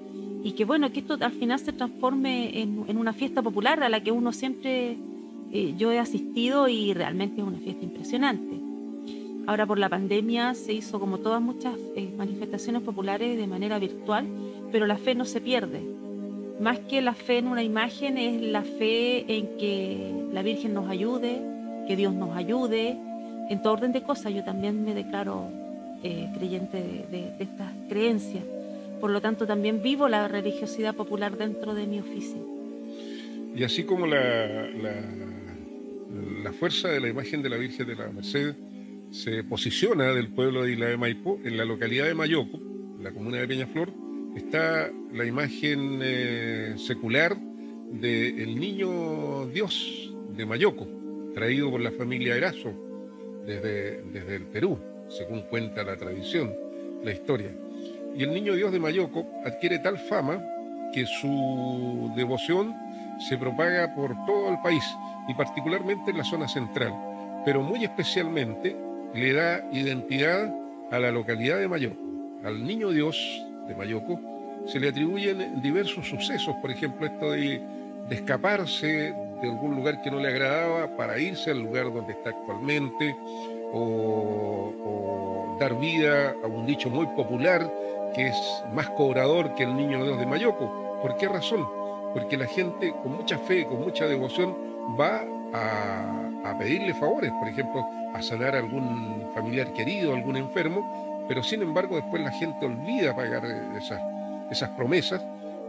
y que bueno, que esto al final se transforme en una fiesta popular a la que uno siempre, yo he asistido, y realmente es una fiesta impresionante. Ahora por la pandemia se hizo, como todas muchas manifestaciones populares, de manera virtual, pero la fe no se pierde. Más que la fe en una imagen, es la fe en que la Virgen nos ayude, que Dios nos ayude, en todo orden de cosas. Yo también me declaro creyente de estas creencias. Por lo tanto, también vivo la religiosidad popular dentro de mi oficio. Y así como la fuerza de la imagen de la Virgen de la Merced se posiciona del pueblo de Isla de Maipo, en la localidad de Mayoco, en la comuna de Peñaflor, está la imagen secular del niño Dios de Mayoco, traído por la familia Erazo desde el Perú, según cuenta la tradición, la historia. Y el niño Dios de Mayoco adquiere tal fama que su devoción se propaga por todo el país, y particularmente en la zona central, pero muy especialmente le da identidad a la localidad de Mayoco. Al niño Dios de Mayoco se le atribuyen diversos sucesos, por ejemplo, esto de escaparse de algún lugar que no le agradaba para irse al lugar donde está actualmente, o dar vida a un dicho muy popular que es más cobrador que el niño Dios de Mayoco. ¿Por qué razón? Porque la gente con mucha fe, con mucha devoción, va a pedirle favores, por ejemplo, a sanar a algún familiar querido, algún enfermo, pero sin embargo después la gente olvida pagar esas promesas,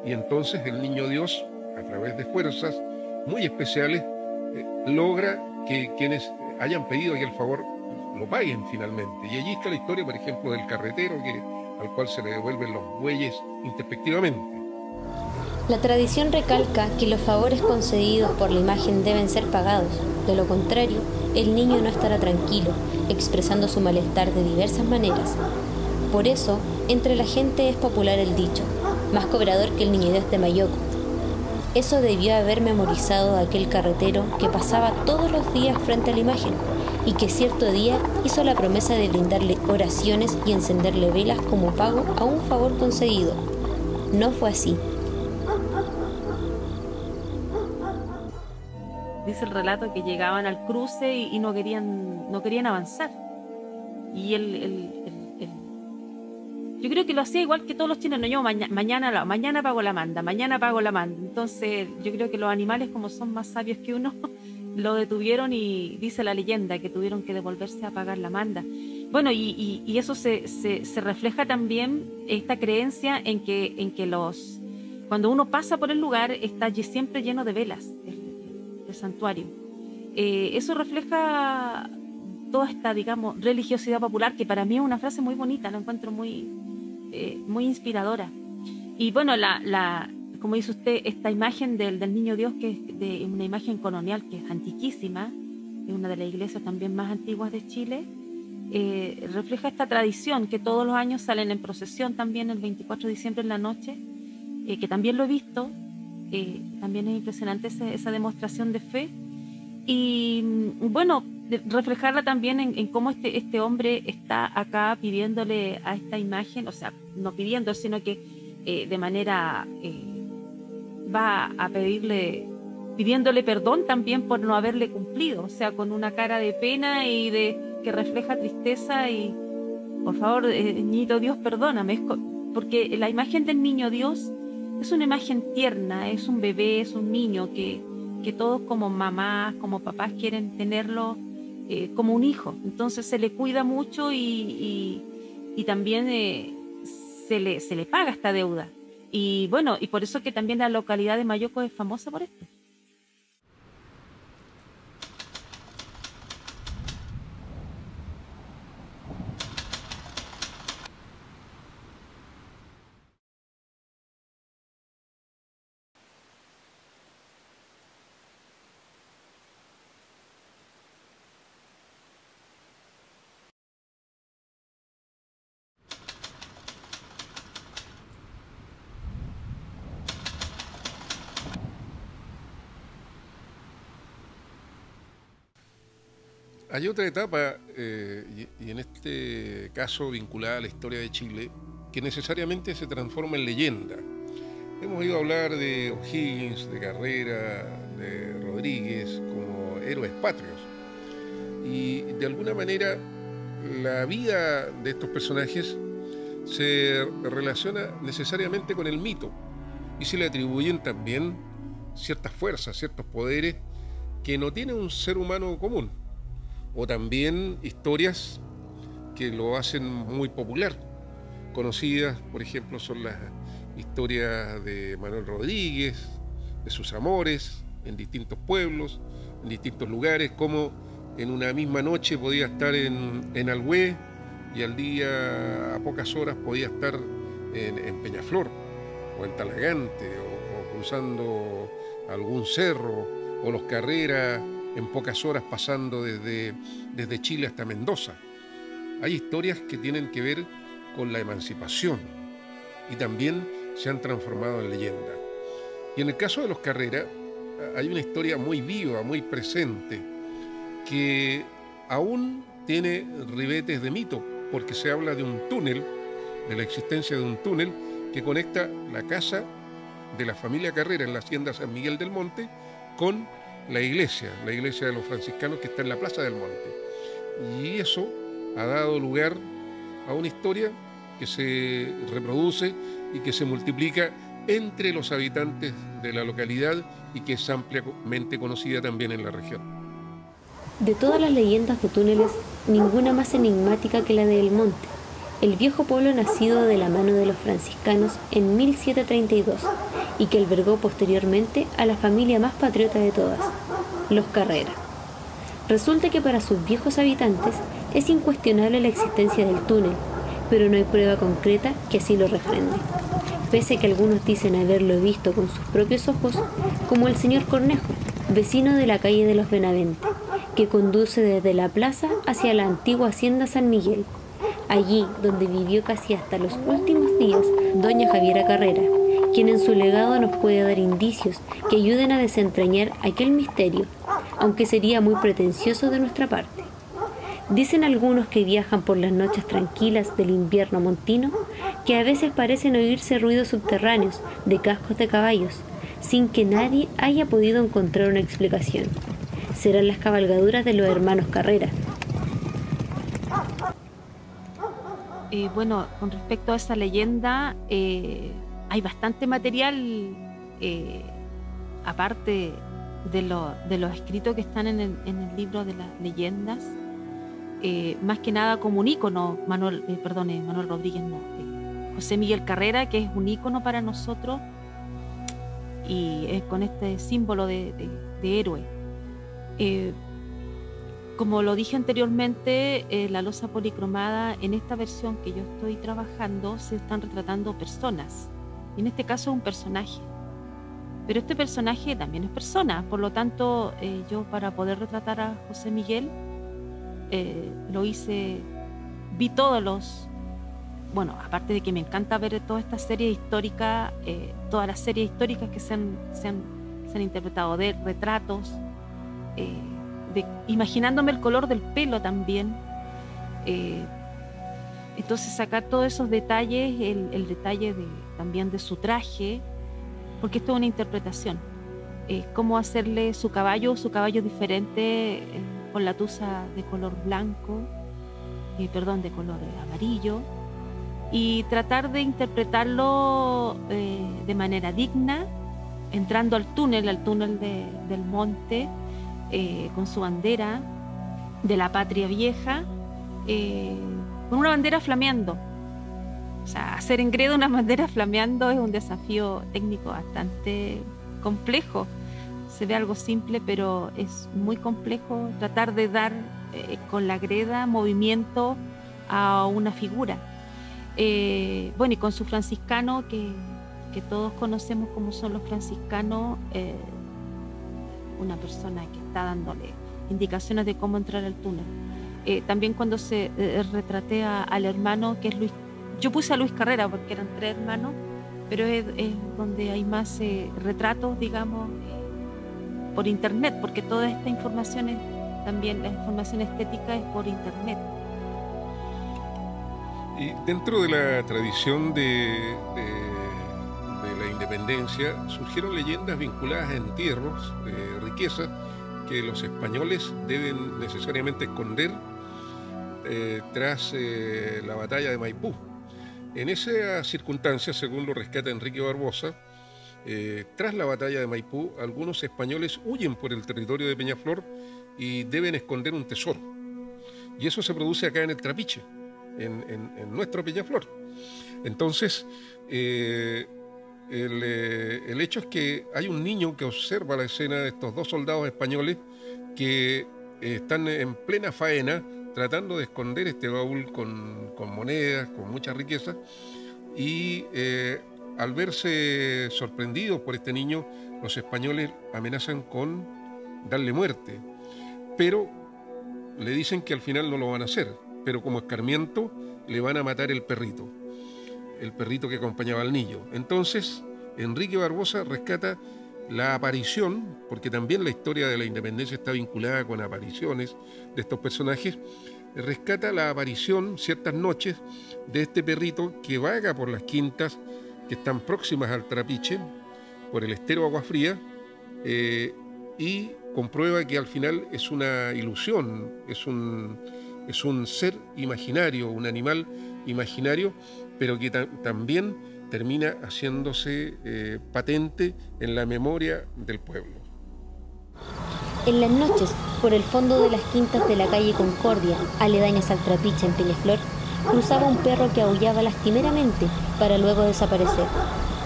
y entonces el niño Dios, a través de fuerzas muy especiales, logra que quienes hayan pedido aquel favor lo paguen finalmente. Y allí está la historia, por ejemplo, del carretero al cual se le devuelven los bueyes introspectivamente. La tradición recalca que los favores concedidos por la imagen deben ser pagados. De lo contrario, el niño no estará tranquilo, expresando su malestar de diversas maneras. Por eso, entre la gente es popular el dicho, más cobrador que el niño Dios de Mayoco. Eso debió haber memorizado a aquel carretero que pasaba todos los días frente a la imagen, y que cierto día hizo la promesa de brindarle oraciones y encenderle velas como pago a un favor concedido. No fue así. Dice el relato que llegaban al cruce y no querían avanzar. Y yo creo que lo hacía igual que todos los chilenos. Yo mañana pago la manda, mañana pago la manda. Entonces yo creo que los animales, como son más sabios que uno, lo detuvieron, y dice la leyenda que tuvieron que devolverse a pagar la manda. Bueno, y eso se refleja también, esta creencia en que cuando uno pasa por el lugar está siempre lleno de velas, el santuario. Eso refleja toda esta, digamos, religiosidad popular, que para mí es una frase muy bonita, la encuentro muy inspiradora. Y bueno, como dice usted, esta imagen del niño Dios, que es una imagen colonial, que es antiquísima, es una de las iglesias también más antiguas de Chile, refleja esta tradición que todos los años salen en procesión también el 24 de diciembre en la noche, que también lo he visto. También es impresionante esa demostración de fe, y bueno, reflejarla también en cómo este hombre está acá pidiéndole a esta imagen, o sea, no pidiendo, sino que de manera, va a pidiéndole perdón también por no haberle cumplido, o sea, con una cara de pena y que refleja tristeza y, por favor, niñito Dios, perdóname, porque la imagen del niño Dios es una imagen tierna, es un bebé, es un niño que todos como mamás, como papás quieren tenerlo como un hijo. Entonces se le cuida mucho y también se le paga esta deuda. Y bueno, y por eso que también la localidad de Mayoco es famosa por esto. Hay otra etapa, y en este caso vinculada a la historia de Chile, que necesariamente se transforma en leyenda. Hemos oído hablar de O'Higgins, de Carrera, de Rodríguez, como héroes patrios. Y de alguna manera la vida de estos personajes se relaciona necesariamente con el mito y se le atribuyen también ciertas fuerzas, ciertos poderes que no tiene un ser humano común, o también historias que lo hacen muy popular. Conocidas, por ejemplo, son las historias de Manuel Rodríguez, de sus amores en distintos pueblos, en distintos lugares, como en una misma noche podía estar en Alhué y al día, a pocas horas, podía estar en Peñaflor o en Talagante o cruzando algún cerro, o los Carreras en pocas horas pasando desde Chile hasta Mendoza. Hay historias que tienen que ver con la emancipación y también se han transformado en leyenda. Y en el caso de los Carreras hay una historia muy viva, muy presente, que aún tiene ribetes de mito, porque se habla de un túnel, de la existencia de un túnel que conecta la casa de la familia Carrera en la hacienda San Miguel del Monte con la iglesia de los franciscanos que está en la Plaza del Monte. Y eso ha dado lugar a una historia que se reproduce y que se multiplica entre los habitantes de la localidad y que es ampliamente conocida también en la región. De todas las leyendas de túneles, ninguna más enigmática que la de El Monte, el viejo pueblo nacido de la mano de los franciscanos en 1732 y que albergó posteriormente a la familia más patriota de todas, los Carrera. Resulta que para sus viejos habitantes es incuestionable la existencia del túnel, pero no hay prueba concreta que así lo refrende, pese a que algunos dicen haberlo visto con sus propios ojos, como el señor Cornejo, vecino de la calle de los Benavente, que conduce desde la plaza hacia la antigua hacienda San Miguel, allí donde vivió casi hasta los últimos días doña Javiera Carrera, quien en su legado nos puede dar indicios que ayuden a desentrañar aquel misterio, aunque sería muy pretencioso de nuestra parte. Dicen algunos que viajan por las noches tranquilas del invierno montino que a veces parecen oírse ruidos subterráneos de cascos de caballos, sin que nadie haya podido encontrar una explicación. Serán las cabalgaduras de los hermanos Carrera. Bueno, con respecto a esa leyenda, hay bastante material, aparte de los escritos que están en el libro de las leyendas, más que nada como un ícono, Manuel Rodríguez no, José Miguel Carrera, que es un ícono para nosotros y con este símbolo de héroe. Como lo dije anteriormente, la losa policromada, en esta versión que yo estoy trabajando, se están retratando personas. En este caso, un personaje. Pero este personaje también es persona. Por lo tanto, yo para poder retratar a José Miguel, vi todos los... Bueno, aparte de que me encanta ver todas estas series históricas, todas las series históricas que se han interpretado, de retratos, imaginándome el color del pelo también. Entonces sacar todos esos detalles, el detalle también de su traje, porque esto es una interpretación. Cómo hacerle su caballo diferente, con la tusa de color blanco, de color amarillo, y tratar de interpretarlo de manera digna, entrando al túnel del monte, con su bandera de la patria vieja, con una bandera flameando. O sea, hacer en Greda una bandera flameando es un desafío técnico bastante complejo. Se ve algo simple, pero es muy complejo tratar de dar con la greda movimiento a una figura. Bueno, y con su franciscano, que todos conocemos como son los franciscanos, una persona que está dándole indicaciones de cómo entrar al túnel. También cuando se retraté al hermano, que es Luis, yo puse a Luis Carrera porque eran 3 hermanos, pero es donde hay más retratos, digamos, por internet, porque toda esta información también la información estética es por internet. Y dentro de la tradición de la independencia surgieron leyendas vinculadas a entierros, riquezas que los españoles deben necesariamente esconder tras la batalla de Maipú. En esa circunstancia, según lo rescata Enrique Barbosa, tras la batalla de Maipú, algunos españoles huyen por el territorio de Peñaflor y deben esconder un tesoro. Y eso se produce acá en el Trapiche, en nuestro Peñaflor. Entonces, el hecho es que hay un niño que observa la escena de estos 2 soldados españoles que están en plena faena tratando de esconder este baúl con monedas, con mucha riqueza, y al verse sorprendidos por este niño, los españoles amenazan con darle muerte, pero le dicen que al final no lo van a hacer, pero como escarmiento le van a matar el perrito que acompañaba al niño. Entonces, Enrique Barbosa rescata la aparición, porque también la historia de la independencia está vinculada con apariciones de estos personajes, rescata la aparición ciertas noches de este perrito que vaga por las quintas que están próximas al Trapiche, por el estero Agua Fría, y comprueba que al final es una ilusión, es un ser imaginario, un animal imaginario, pero que también termina haciéndose patente en la memoria del pueblo. En las noches, por el fondo de las quintas de la calle Concordia, aledañas al Trapiche en Peñaflor, cruzaba un perro que aullaba lastimeramente para luego desaparecer.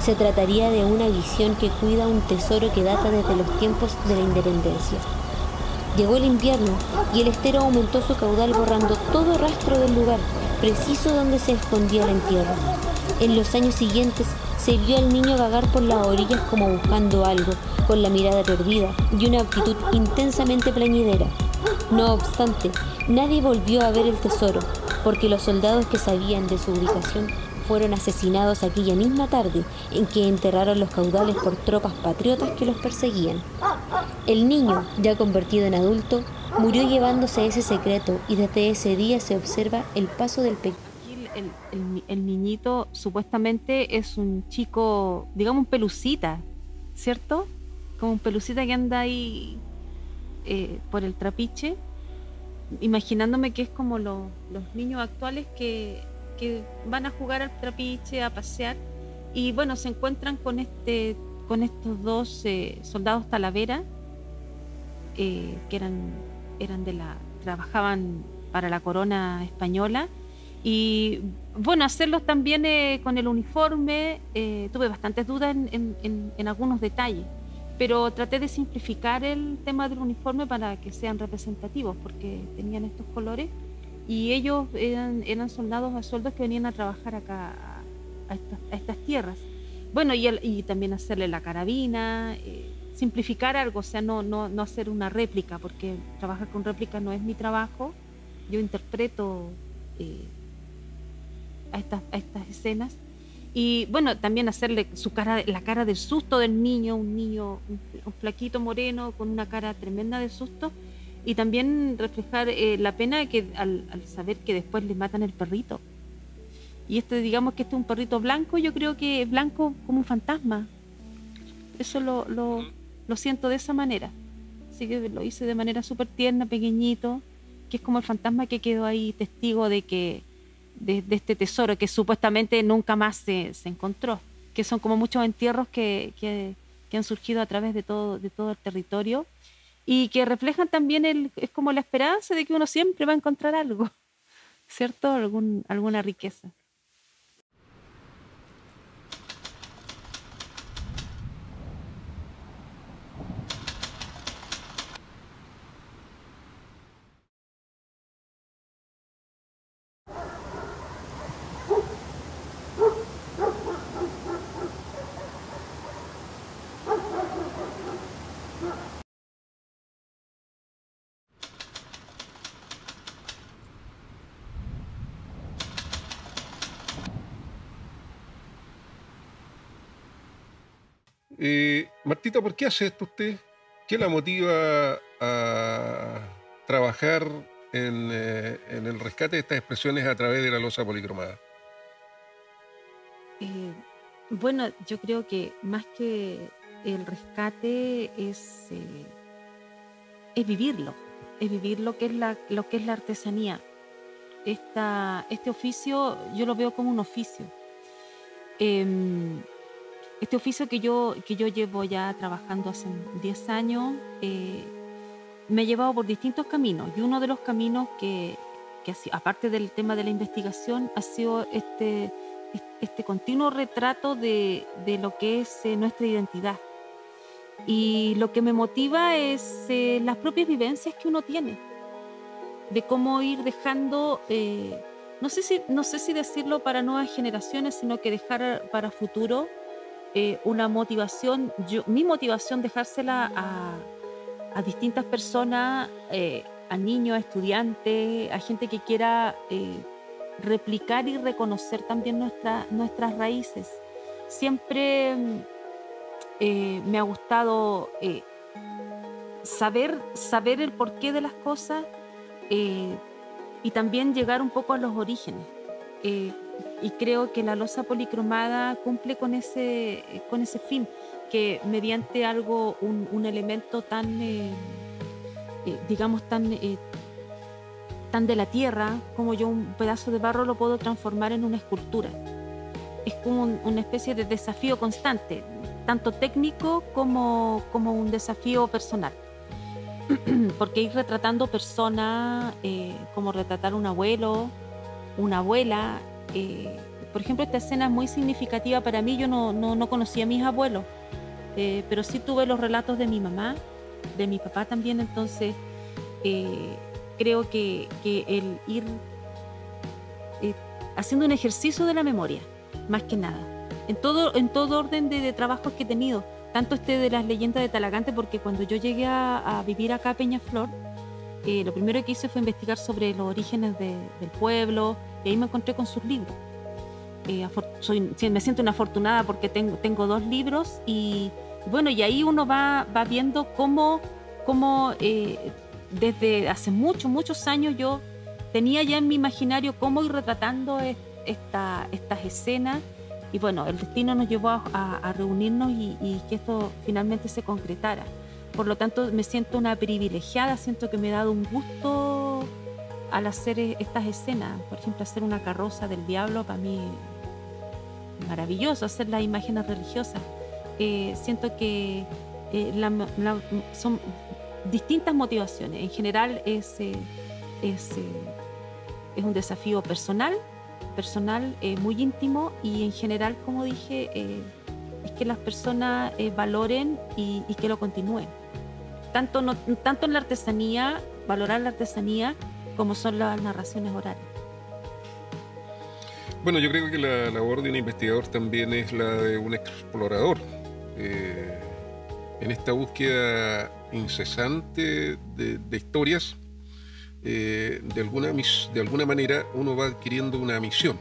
Se trataría de una visión que cuida un tesoro que data desde los tiempos de la independencia. Llegó el invierno y el estero aumentó su caudal borrando todo rastro del lugar, preciso donde se escondía el entierro. En los años siguientes se vio al niño vagar por las orillas como buscando algo, con la mirada perdida y una actitud intensamente plañidera. No obstante, nadie volvió a ver el tesoro, porque los soldados que sabían de su ubicación fueron asesinados aquella misma tarde en que enterraron los caudales por tropas patriotas que los perseguían. El niño, ya convertido en adulto, murió llevándose ese secreto y desde ese día se observa el paso del pequeño. El niñito supuestamente es un chico, digamos un pelucita, ¿cierto? Como un pelucita que anda ahí por el Trapiche, imaginándome que es como los niños actuales que van a jugar al Trapiche, a pasear, y bueno, se encuentran con estos 2 soldados Talavera, que trabajaban para la corona española. Y bueno, hacerlos también con el uniforme, tuve bastantes dudas en algunos detalles, pero traté de simplificar el tema del uniforme para que sean representativos, porque tenían estos colores y ellos eran soldados a sueldos que venían a trabajar acá a estas tierras. Bueno, y también hacerle la carabina, simplificar algo, o sea, no hacer una réplica, porque trabajar con réplica no es mi trabajo. Yo interpreto a estas escenas, y bueno, también hacerle la cara del susto del niño, un flaquito moreno con una cara tremenda de susto, y también reflejar la pena que al saber que después le matan el perrito, Y digamos que este es un perrito blanco, yo creo que es blanco como un fantasma. Eso lo siento de esa manera. Así que lo hice de manera súper tierna, pequeñito, que es como el fantasma que quedó ahí testigo de este tesoro que supuestamente nunca más se encontró, que son como muchos entierros que han surgido a través de todo el territorio y que reflejan también es como la esperanza de que uno siempre va a encontrar algo, ¿cierto? Alguna riqueza. Martita, ¿por qué hace esto usted? ¿Qué la motiva a trabajar en el rescate de estas expresiones a través de la loza policromada? Bueno, yo creo que más que el rescate es vivirlo, que es lo que es la artesanía. Este oficio yo lo veo como un oficio. Este oficio que yo llevo ya trabajando hace 10 años me ha llevado por distintos caminos, y uno de los caminos que aparte del tema de la investigación, ha sido este continuo retrato de lo que es nuestra identidad. Y lo que me motiva es las propias vivencias que uno tiene, de cómo ir dejando, no sé si decirlo para nuevas generaciones, sino que dejar para futuro una motivación, mi motivación dejársela a distintas personas, a niños, a estudiantes, a gente que quiera replicar y reconocer también nuestras raíces. Siempre me ha gustado saber el porqué de las cosas y también llegar un poco a los orígenes. Y creo que la loza policromada cumple con ese fin, que mediante un elemento tan, digamos, tan de la tierra, como yo un pedazo de barro lo puedo transformar en una escultura. Es como una especie de desafío constante, tanto técnico como un desafío personal. Porque ir retratando personas, como retratar un abuelo, una abuela. Por ejemplo, esta escena es muy significativa para mí. Yo no conocía a mis abuelos, pero sí tuve los relatos de mi mamá, de mi papá también. Entonces creo que el ir haciendo un ejercicio de la memoria, más que nada, en todo orden de trabajos que he tenido, tanto de las leyendas de Talagante, porque cuando yo llegué a vivir acá a Peñaflor, lo primero que hice fue investigar sobre los orígenes del pueblo, y ahí me encontré con sus libros. Me siento una afortunada porque tengo 2 libros, y bueno, y ahí uno va viendo cómo desde hace muchos años yo tenía ya en mi imaginario cómo ir retratando estas escenas, y bueno, el destino nos llevó a reunirnos y que esto finalmente se concretara. Por lo tanto, me siento una privilegiada, siento que me he dado un gusto al hacer estas escenas. Por ejemplo, hacer una carroza del diablo, para mí es maravilloso, hacer las imágenes religiosas. Siento que son distintas motivaciones. En general es un desafío personal, muy íntimo, y en general, como dije, es que las personas valoren y que lo continúen. Tanto en la artesanía, valorar la artesanía, como son las narraciones orales. Bueno, yo creo que la labor de un investigador también es la de un explorador. En esta búsqueda incesante de historias, de alguna manera uno va adquiriendo una misión.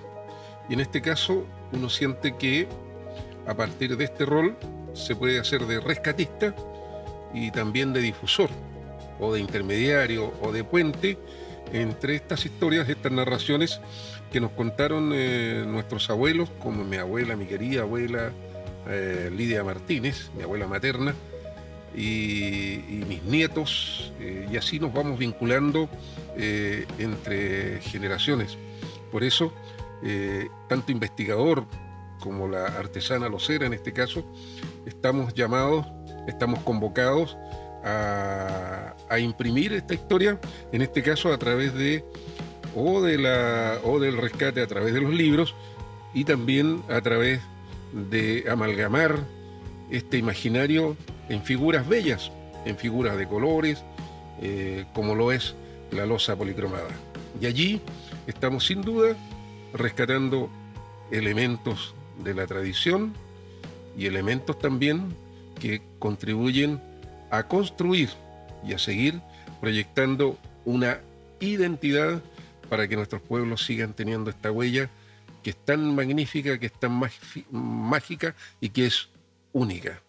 Y en este caso uno siente que a partir de este rol se puede hacer de rescatista y también de difusor, o de intermediario, o de puente entre estas historias, estas narraciones que nos contaron nuestros abuelos, como mi abuela, mi querida abuela Lidia Martínez, mi abuela materna, y mis nietos, y así nos vamos vinculando entre generaciones. Por eso, tanto investigador como la artesana locera en este caso, estamos llamados, estamos convocados a imprimir esta historia, en este caso a través de del rescate a través de los libros, y también a través de amalgamar este imaginario en figuras bellas, en figuras de colores, como lo es la loza policromada. Y allí estamos sin duda rescatando elementos de la tradición y elementos también que contribuyen a construir y a seguir proyectando una identidad para que nuestros pueblos sigan teniendo esta huella que es tan magnífica, que es tan mágica y que es única.